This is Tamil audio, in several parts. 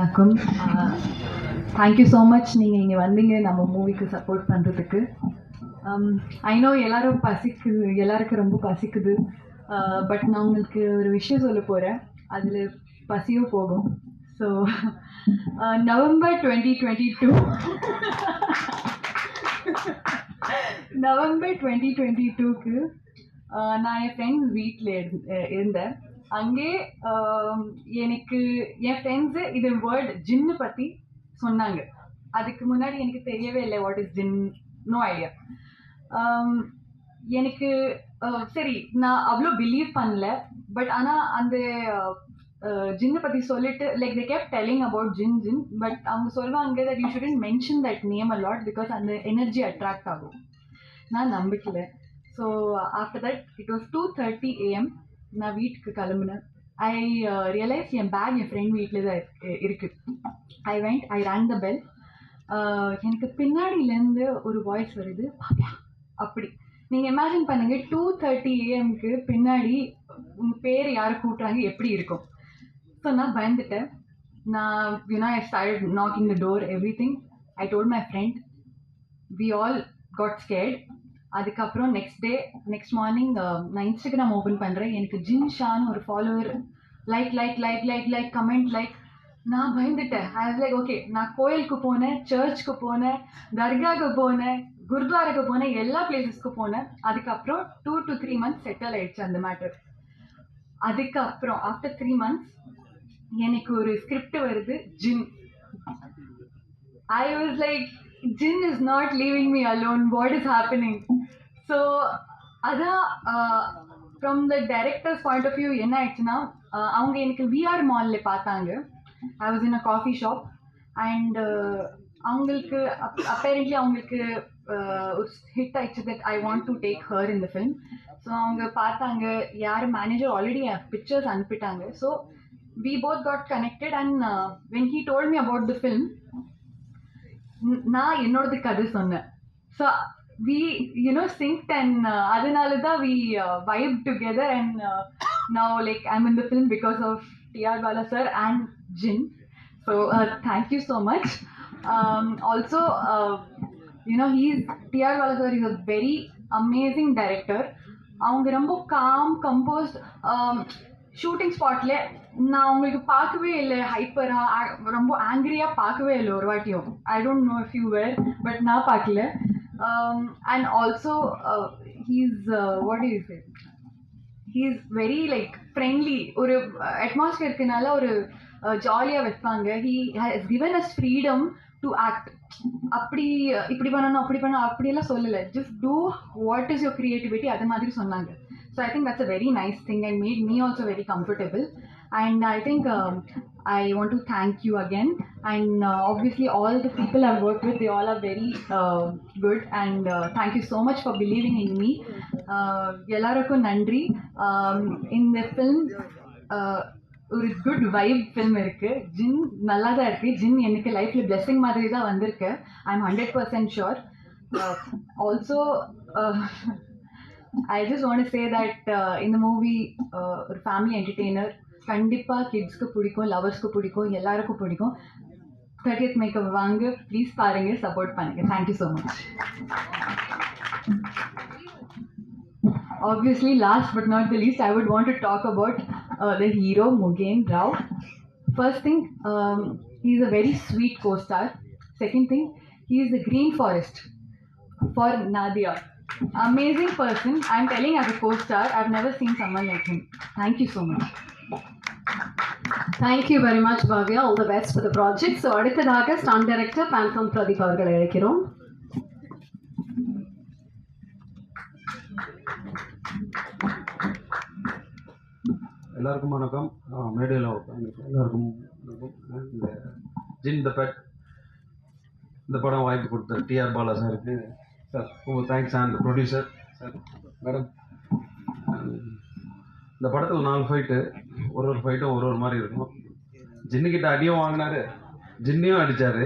வணக்கம். தேங்க்யூ ஸோ மச் நீங்கள் இங்கே வந்தீங்க நம்ம மூவிக்கு சப்போர்ட் பண்ணுறதுக்கு. ஐ நோ எல்லாரும் எல்லாருக்கும் ரொம்ப பசிக்குது. பட் நான் உங்களுக்கு ஒரு விஷயம் சொல்ல போகிறேன், அதில் பசியும் போகும். ஸோ நவம்பர் 2022 நவம்பர் 2022க்கு நான் என் ஃப்ரெண்ட்ஸ் வீட்டில் இருந்தேன். அங்கே எனக்கு என் ஃப்ரெண்ட்ஸு இது வேர்ட் ஜின்னு பற்றி சொன்னாங்க. அதுக்கு முன்னாடி எனக்கு தெரியவே இல்லை what is Jinn, no idea. எனக்கு சரி நான் அவ்வளோ பிலீவ் பண்ணல. பட் ஆனால் அந்த ஜின்னை பற்றி சொல்லிட்டு like they kept telling about jinn but அவங்க சொல்லுவாங்க that you shouldn't mention that name a lot because அந்த எனர்ஜி அட்ராக்ட் ஆகும். நான் நம்பிக்கல. So after that it was 2:30 AM நான் வீட்டுக்கு கிளம்புனேன். ஐ ரியலைஸ் என் பேக் என் ஃப்ரெண்ட் வீட்டில் தான் இருக்குது. I rang the bell. எனக்கு பின்னாடியிலேருந்து ஒரு வாய்ஸ் வருது, பாப்பியா அப்படி. நீங்கள் இமேஜின் பண்ணுங்கள், 2:30 AM பின்னாடி உங்கள் பேர் யாரை கூப்பிட்றாங்க எப்படி இருக்கும். ஸோ நான் பயந்துட்டேன். நான் I started knocking the door everything. I told my friend. We all got scared. அதுக்கப்புறம் நெக்ஸ்ட் மார்னிங் நான் இன்ஸ்டாகிராம் ஓப்பன் பண்ணுறேன். எனக்கு ஜின் ஷான்னு ஒரு ஃபாலோவர் லைக் கமெண்ட் லைக். நான் பயந்துட்டேன். ஐ வாஸ் லைக் ஓகே, நான் கோயிலுக்கு போனேன், சர்ச்சுக்கு போனேன், தர்காவுக்கு போனேன், குருத்வாராக்கு போனேன், எல்லா பிளேசஸ்க்கு போனேன். அதுக்கப்புறம் 2 to 3 months செட்டில் ஆயிடுச்சு அந்த மேட்டர். அதுக்கப்புறம் ஆஃப்டர் 3 months எனக்கு ஒரு ஸ்கிரிப்ட் வருது, ஜின். I was like, Jinn is not leaving me alone. What is happening? So, from the director's point of view, என்ன ஆயிடுச்சுன்னா, அவங்க எனக்கு VR மால்ல பார்த்தாங்க. I was in a coffee shop and அவங்களுக்கு apparently அவங்களுக்கு ஒரு ஹிட் ஆயிடுச்சு that I want to take her in the film. So அவங்க பார்த்தாங்க, யார் மேனேஜர் ஆல்ரெடி பிக்சர்ஸ் அனுப்பிட்டாங்க. So we both got connected and when he told me about the film, நான் என்னோடது கதை சொன்னேன். ஸோ வி synced and அதனால தான் we vibed together and now like I'm in the film because of T.R. Bala sir and Jin. So thank you so much. Also T.R. Bala sir is a very amazing director. அவங்க ரொம்ப காம் கம்போஸ்ட். ஷூட்டிங் ஸ்பாட்ல நான் உங்களுக்கு பார்க்கவே இல்லை ஹைப்பராக ரொம்ப ஆங்கிரியாக பார்க்கவே இல்லை ஒரு வாட்டியும். I don't know if you were, but நான் பார்க்கல. And also he's very like friendly. ஒரு அட்மாஸ்பியர் இருக்கனால ஒரு ஜாலியாக வைப்பாங்க. He has given us freedom to act. இப்படி பண்ணணும் அப்படி பண்ணணும் அப்படியெல்லாம் சொல்லலை. Just do what is your creativity, அது மாதிரி சொன்னாங்க. So I think that's a very nice thing and made me also very comfortable. And I think I want to thank you again. And obviously all the people I've worked with, they all are very good. And thank you so much for believing in me. Ellarukku nandri. In the film, ஒரு குட் வைப் ஃபில்ம் இருக்கு. ஜின் நல்லா தான் இருக்கு. ஜின் எனக்கு லைஃப்ல பிளெஸிங் மாதிரி தான் வந்திருக்கு. I am 100% sure. Also I just want to say that in the movie ஒரு ஃபேமிலி என்டர்டெய்னர். கண்டிப்பாக கிட்ஸ்க்கு பிடிக்கும், லவர்ஸ்க்கு பிடிக்கும், எல்லாருக்கும் பிடிக்கும். 30th மேக்கப் வாங்க, ப்ளீஸ் பாருங்க, சப்போர்ட் பண்ணுங்க. Thank you so much. Obviously, last but not the least, I would want to talk about the hero, Mugen Rao. First thing, he is a very sweet co-star. Second thing, he is the green forest for Nadia. Amazing person. I'm telling as a co-star, I've never seen someone like him. Thank you so much. Thank you very much, Bhavya. All the best for the project. So, அடுத்ததாக ஸ்டாண்ட் டைரக்டர் Pantone Pradeep அவர்களை அழைக்கிறோம். எல்லாருக்கும் வணக்கம். மேடையில் எல்லாருக்கும் இந்த ஜின் த பெட் இந்த படம் வாய்ப்பு கொடுத்த T.R. பாலா சாருக்கு சார் ரொம்ப thanks. And producer sir, madam. இந்த படத்தில் 4 ஃபைட்டு, ஒரு ஃபைட்டும் ஒரு மாதிரி இருக்கும். ஜின்னுக்கிட்ட அடியும் வாங்கினாரு, ஜின்னையும் அடித்தார்.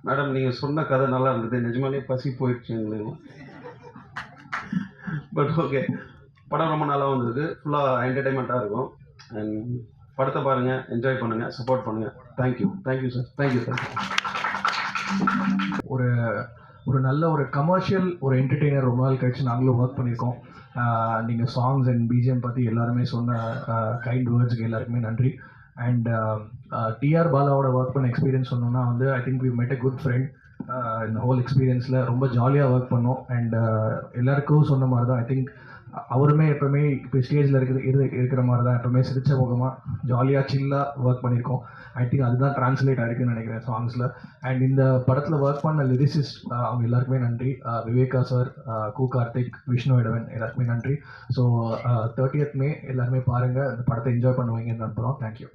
மேடம் நீங்கள் சொன்ன கதை நல்லா இருந்தது, நிஜமாலே பசி போயிடுச்சு எங்களுக்கு. பட் ஓகே, படம் ரொம்ப நல்லா வந்தது. ஃபுல்லாக என்டர்டெயின்மெண்ட்டாக இருக்கும். அண்ட் படத்தை பாருங்கள், என்ஜாய் பண்ணுங்கள், சப்போர்ட் பண்ணுங்கள். Thank you sir, thank you. ஒரு நல்ல ஒரு கமர்ஷியல் ஒரு என்டர்டெய்னர் ரொம்ப நாள் கழிச்சு நாங்களும் ஒர்க் பண்ணியிருக்கோம். நீங்கள் சாங்ஸ் அண்ட் பிஜிஎம் பற்றி எல்லாருமே சொன்ன கைண்ட் வேர்ட்ஸுக்கு எல்லாருக்குமே நன்றி. அண்ட் டிஆர் பாலாவோட ஒர்க் பண்ண எக்ஸ்பீரியன்ஸ் சொன்னோன்னா வந்து I think we met a good friend. இந்த ஹோல் எக்ஸ்பீரியன்ஸில் ரொம்ப ஜாலியாக ஒர்க் பண்ணோம். அண்ட் எல்லாருக்கும் சொன்ன மாதிரி தான் ஐ திங்க் அவருமே எப்போவுமே இப்போ ஸ்டேஜில் இருக்கிற மாதிரி தான் எப்போவுமே சிரிச்ச முகமாக ஜாலியாக சில்லாக ஒர்க் பண்ணியிருக்கோம். ஐ திங்க் அதுதான் ட்ரான்ஸ்லேட் ஆகிருக்குன்னு நினைக்கிறேன் சாங்ஸில். அண்ட் இந்த படத்தில் ஒர்க் பண்ண லிரிசிஸ்ட் அவங்க எல்லாருக்குமே நன்றி. விவேகா சார், கு கார்த்திக், விஷ்ணு இடவன் எல்லாருக்குமே நன்றி. ஸோ 30th May எல்லாருமே பாருங்கள், இந்த படத்தை என்ஜாய் பண்ணுவீங்கன்னு நம்புகிறோம். தேங்க்யூ.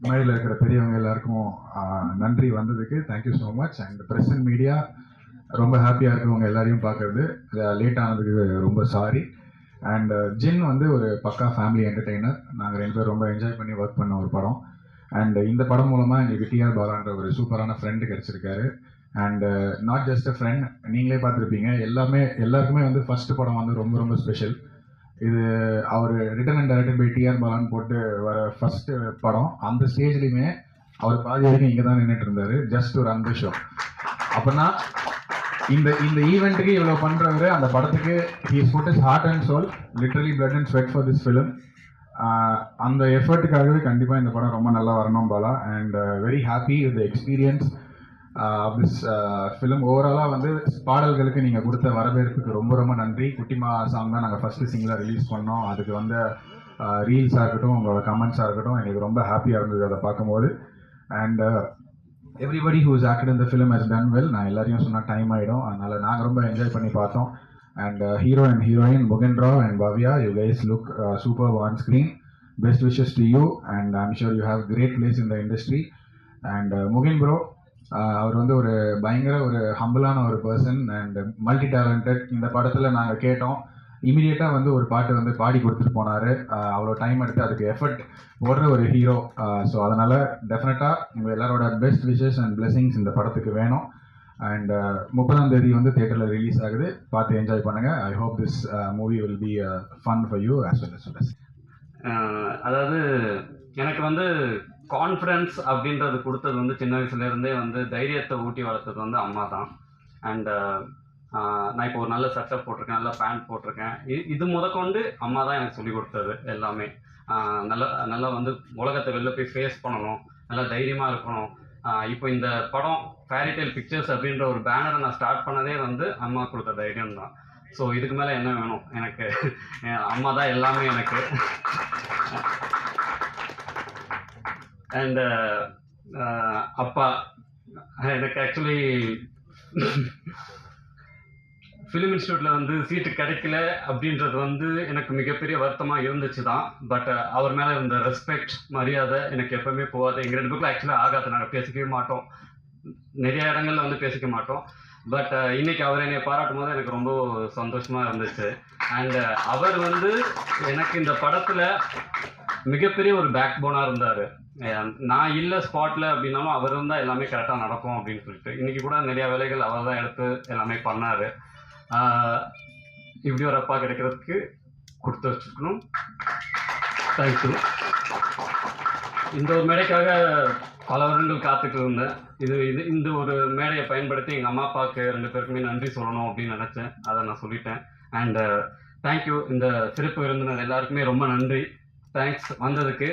மேடையில் இருக்கிற பெரியவங்க எல்லாருக்கும் நன்றி வந்ததுக்கு. Thank you so much. And press and media ரொம்ப ஹாப்பியாக இருக்கவங்க எல்லாரையும் பார்க்குறது லேட் ஆனதுக்கு ரொம்ப சாரி. அண்ட் ஜின் வந்து ஒரு பக்கா ஃபேமிலி என்டர்டெய்னர். நாங்கள் 2 பேரும் ரொம்ப என்ஜாய் பண்ணி ஒர்க் பண்ண ஒரு படம். அண்ட் இந்த படம் மூலமாக எங்களுக்கு டிஆர் பாலான்ற ஒரு சூப்பரான ஃப்ரெண்டு கிடச்சிருக்காரு. And not just a friend, நீங்களே பார்த்துருப்பீங்க எல்லாருக்குமே வந்து ஃபஸ்ட்டு படம் வந்து ரொம்ப ரொம்ப ஸ்பெஷல். இது அவர் written and directed by TR பாலான்னு போட்டு வர ஃபஸ்ட்டு படம். அந்த ஸ்டேஜ்லேயுமே அவர் பாதி வரைக்கும் இங்கே தான் நின்றுட்டு இருந்தார், ஜஸ்ட் ஒரு அந்த ஷோ. அப்படின்னா இந்த ஈவெண்ட்டுக்கு இவ்வளோ பண்ணுறவர் அந்த படத்துக்கு he's put is heart and soul, literally blood and sweat for this film. அந்த எஃபர்ட்டுக்காகவே கண்டிப்பாக இந்த படம் ரொம்ப நல்லா வரணும் Bala. And very happy with the experience of this film. ஓவராலாக வந்து பாடல்களுக்கு நீங்கள் கொடுத்த வரவேற்புக்கு ரொம்ப ரொம்ப நன்றி. குட்டிமா சாங் தான் நாங்கள் ஃபஸ்ட்டு சிங்கிளாக ரிலீஸ் பண்ணோம். அதுக்கு வந்து ரீல்ஸாக இருக்கட்டும், உங்களோட கமெண்ட்ஸாக இருக்கட்டும், எனக்கு ரொம்ப ஹாப்பியாக இருந்தது அதை பார்க்கும்போது. And everybody who is acted in the film has done well. நான் எல்லாரையும் சொன்னால் டைம் ஆகிடும், அதனால் நாங்கள் ரொம்ப என்ஜாய் பண்ணி பார்த்தோம். And hero and heroine Mugen Rao and Bhavya, you guys look super on screen. Best wishes to you and I am sure you have great place in the industry. And Mugen bro, அவர் வந்து ஒரு பயங்கர ஒரு ஹம்பிளான ஒரு பர்சன் அண்ட் மல்டி டேலண்டட். இந்த படத்தில் நாங்கள் கேட்டோம், இமீடியட்டாக வந்து ஒரு பாட்டு வந்து பாடி கொடுத்துட்டு போனார். அவ்வளோ டைம் எடுத்து அதுக்கு எஃபர்ட் போடுற ஒரு ஹீரோ. ஸோ அதனால் டெஃபினட்டாக உங்கள் எல்லாரோட பெஸ்ட் விஷஸ் அண்ட் பிளெஸிங்ஸ் இந்த படத்துக்கு வேணும். அண்ட் 30ஆம் தேதி வந்து தியேட்டரில் ரிலீஸ் ஆகுது, பார்த்து என்ஜாய் பண்ணுங்கள். I hope this movie will be fun for you as well as. அதாவது எனக்கு வந்து கான்ஃபிடன்ஸ் அப்படின்றது கொடுத்தது வந்து சின்ன வயசுலேருந்தே வந்து தைரியத்தை ஊட்டி வளர்த்தது வந்து அம்மா தான். அண்டு நான் இப்போ ஒரு நல்ல சட்டை போட்டிருக்கேன், நல்ல பேண்ட் போட்டிருக்கேன். இது முதற்கொண்டு அம்மா தான் எனக்கு சொல்லிக் கொடுத்தது எல்லாமே. நல்லா வந்து உலகத்தை வெளில போய் ஃபேஸ் பண்ணணும், நல்லா தைரியமாக இருக்கணும். இப்போ இந்த படம் ஃபேரிடெயில் பிக்சர்ஸ் அப்படின்ற ஒரு பேனரை நான் ஸ்டார்ட் பண்ணதே வந்து அம்மா கொடுத்த தைரியம் தான். ஸோ இதுக்கு மேலே என்ன வேணும் எனக்கு? அம்மா தான் எல்லாமே எனக்கு. அண்ட் அப்பா எனக்கு ஆக்சுவலி ஃபிலிம் இன்ஸ்டியூட்டில் வந்து சீட்டு கிடைக்கல அப்படின்றது வந்து எனக்கு மிகப்பெரிய வருத்தமாக இருந்துச்சு தான். பட் அவர் மேலே இருந்த ரெஸ்பெக்ட், மரியாதை எனக்கு எப்போவுமே போகாது. எங்கள் 2 பேருக்குள்ள ஆக்சுவலாக ஆகாது, நாங்கள் பேசிக்கவே மாட்டோம், நிறைய இடங்கள்ல வந்து பேசிக்க மாட்டோம். பட் இன்னைக்கு அவர் என்னை பாராட்டும் போது எனக்கு ரொம்ப சந்தோஷமாக இருந்துச்சு. அண்ட் அவர் வந்து எனக்கு இந்த படத்தில் மிகப்பெரிய ஒரு பேக் போனாக இருந்தார். நான் இல்லை ஸ்பாட்டில் அப்படின்னாலும் அவர் இருந்தால் எல்லாமே கரெக்டாக நடக்கும் அப்படின்னு சொல்லிட்டு இன்றைக்கி கூட நிறையா வேலைகள் அவர் தான் எடுத்து எல்லாமே பண்ணார். இப்படி ஒரு அப்பா கிடைக்கிறதுக்கு கொடுத்து வச்சுருக்கணும். தேங்க்யூ. இந்த ஒரு மேடைக்காக பல வருடங்கள் காத்துட்டு இருந்தேன். இந்த ஒரு மேடையை பயன்படுத்தி எங்கள் அம்மா அப்பாவுக்கு 2 பேருக்குமே நன்றி சொல்லணும் அப்படின்னு நினச்சேன். அதை நான் சொல்லிட்டேன். And thank you. இந்த சிறப்பு விருந்தினர் எல்லாருக்குமே ரொம்ப நன்றி. தேங்க்ஸ் வந்ததுக்கு,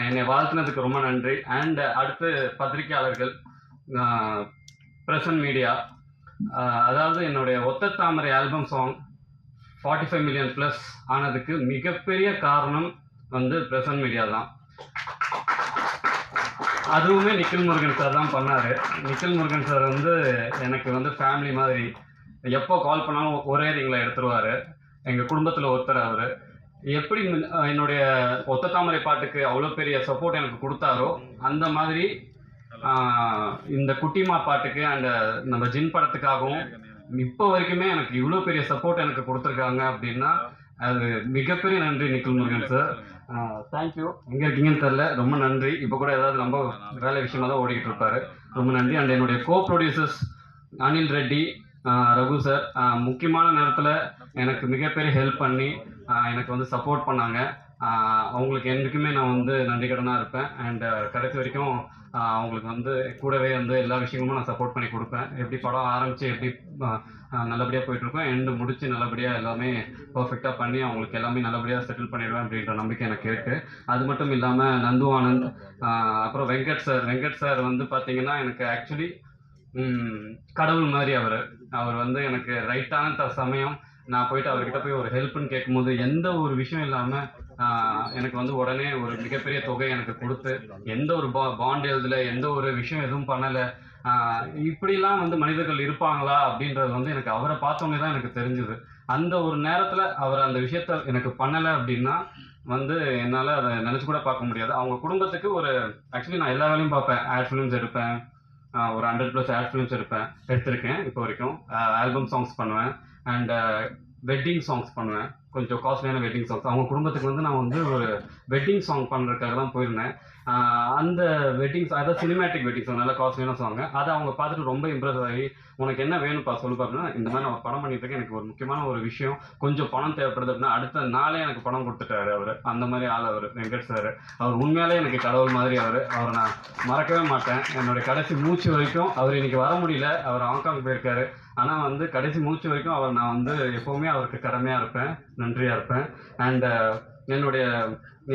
என்னை வாழ்த்துனதுக்கு ரொம்ப நன்றி. அண்ட் அடுத்து பத்திரிகையாளர்கள், ப்ரெஸ் அண்ட் மீடியா, அதாவது என்னுடைய ஒத்த தாமரை ஆல்பம் சாங் 45 மில்லியன் ப்ளஸ் ஆனதுக்கு மிகப்பெரிய காரணம் வந்து ப்ரெஸ் அண்ட் மீடியா தான். அதுவுமே நிக்கில் முருகன் சார் தான் பண்ணார். நிக்கில் முருகன் சார் வந்து எனக்கு வந்து ஃபேமிலி மாதிரி. எப்போ கால் பண்ணாலும் ஒரே ரிங்கில் எடுத்துருவார். எங்கள் குடும்பத்தில் ஒருத்தர் அவர். எப்படி என்னுடைய ஒத்த தாமரை பாட்டுக்கு அவ்வளோ பெரிய சப்போர்ட் எனக்கு கொடுத்தாரோ, அந்த மாதிரி இந்த குட்டிமா பாட்டுக்கு அண்ட் நம்ம ஜின் படத்துக்காகவும் இப்போ வரைக்குமே எனக்கு இவ்வளோ பெரிய சப்போர்ட் எனக்கு கொடுத்துருக்காங்க அப்படின்னா அது மிகப்பெரிய நன்றி நிக்கில் முருகன் சார். தேங்க்யூ. எங்கே இருக்கீங்கன்னு தெரில, ரொம்ப நன்றி. இப்போ கூட ஏதாவது ரொம்ப வேலை விஷயமா தான் ஓடிக்கிட்டு இருப்பார். ரொம்ப நன்றி. அண்ட் என்னுடைய கோ ப்ரொடியூசர்ஸ் அனில் ரெட்டி, ரகு சார் முக்கியமான நேரத்தில் எனக்கு மிகப்பெரிய ஹெல்ப் பண்ணி எனக்கு வந்து சப்போர்ட் பண்ணாங்க. அவங்களுக்கு என்றைக்குமே நான் வந்து நன்றி கடனாக இருப்பேன். அண்ட் கடைசி வரைக்கும் அவங்களுக்கு வந்து கூடவே வந்து எல்லா விஷயங்களும் நான் சப்போர்ட் பண்ணி கொடுப்பேன். எப்படி படம் ஆரம்பித்து எப்படி நல்லபடியாக போயிட்டுருக்கோம், எண்டு முடித்து நல்லபடியாக எல்லாமே பர்ஃபெக்டாக பண்ணி அவங்களுக்கு எல்லாமே நல்லபடியாக செட்டில் பண்ணிடுவேன் அப்படின்ற நம்பிக்கை எனக்கு இருக்குது. அது மட்டும் இல்லாமல் நந்து ஆனந்த், அப்புறம் வெங்கட் சார் வந்து பார்த்தீங்கன்னா எனக்கு ஆக்சுவலி கடவுள் மாதிரி. அவர் வந்து எனக்கு ரைட்டான சமயம் நான் போயிட்டு அவர்கிட்ட போய் ஒரு ஹெல்ப்னு கேட்கும்போது எந்த ஒரு விஷயம் இல்லாமல் எனக்கு வந்து உடனே ஒரு மிகப்பெரிய தொகை எனக்கு கொடுத்து, எந்த ஒரு பாண்ட் எழுதலை, எந்த ஒரு விஷயம் எதுவும் பண்ணலை. இப்படிலாம் வந்து மனிதர்கள் இருப்பாங்களா அப்படின்றது வந்து எனக்கு அவரை பார்த்தோன்னே தான் எனக்கு தெரிஞ்சுது. அந்த ஒரு நேரத்தில் அவர் அந்த விஷயத்த எனக்கு பண்ணலை அப்படின்னா வந்து என்னால் அதை நினச்சி கூட பார்க்க முடியாது. அவங்க குடும்பத்துக்கு ஒரு ஆக்சுவலி நான் எல்லா வேலையும் பார்ப்பேன். ஆட் ஃபிலிம்ஸ் எடுப்பேன், ஒரு 100+ ஆட் ஃபிலிம்ஸ் எடுத்திருக்கேன் இப்போ வரைக்கும். ஆல்பம் சாங்ஸ் பண்ணுவேன் அண்ட் வெட்டிங் சாங்ஸ் பண்ணுவேன், கொஞ்சம் காஸ்ட்லியான வெட்டிங் சாங்ஸ். அவங்க குடும்பத்துக்கு வந்து நான் வந்து ஒரு வெட்டிங் சாங் பண்ணுறதுக்காக தான் போயிருந்தேன். அந்த வெட்டிங்ஸ், அதாவது சினிமேட்டிக் வெட்டிங் சாங், நல்ல காஸ்ட்லியான சாங். அதை அவங்க பார்த்துட்டு ரொம்ப இம்ப்ரெஸ் ஆகி, உனக்கு என்ன வேணும்ப்பா சொல்லுப்பா அப்படின்னா, இந்த மாதிரி நான் படம் பண்ணிட்டு இருக்கேன், எனக்கு ஒரு முக்கியமான ஒரு விஷயம், கொஞ்சம் பணம் தேவைப்படுது அப்படின்னா அடுத்த நாளே எனக்கு பணம் கொடுத்துட்டாரு அவர். அந்த மாதிரி ஆள் அவர், வெங்கட் சார். அவர் உண்மையாலே எனக்கு கடவுள் மாதிரி. அவரை நான் மறக்கவே மாட்டேன். என்னுடைய கடைசி மூச்சு வரைக்கும், அவர் இன்னைக்கு வர முடியல, அவர் ஹாங்காங் போயிருக்காரு, ஆனால் வந்து கடைசி மூச்சு வரைக்கும் அவர் நான் வந்து எப்போவுமே அவருக்கு கடமையாக இருப்பேன், நன்றியாக இருப்பேன். அண்ட் என்னுடைய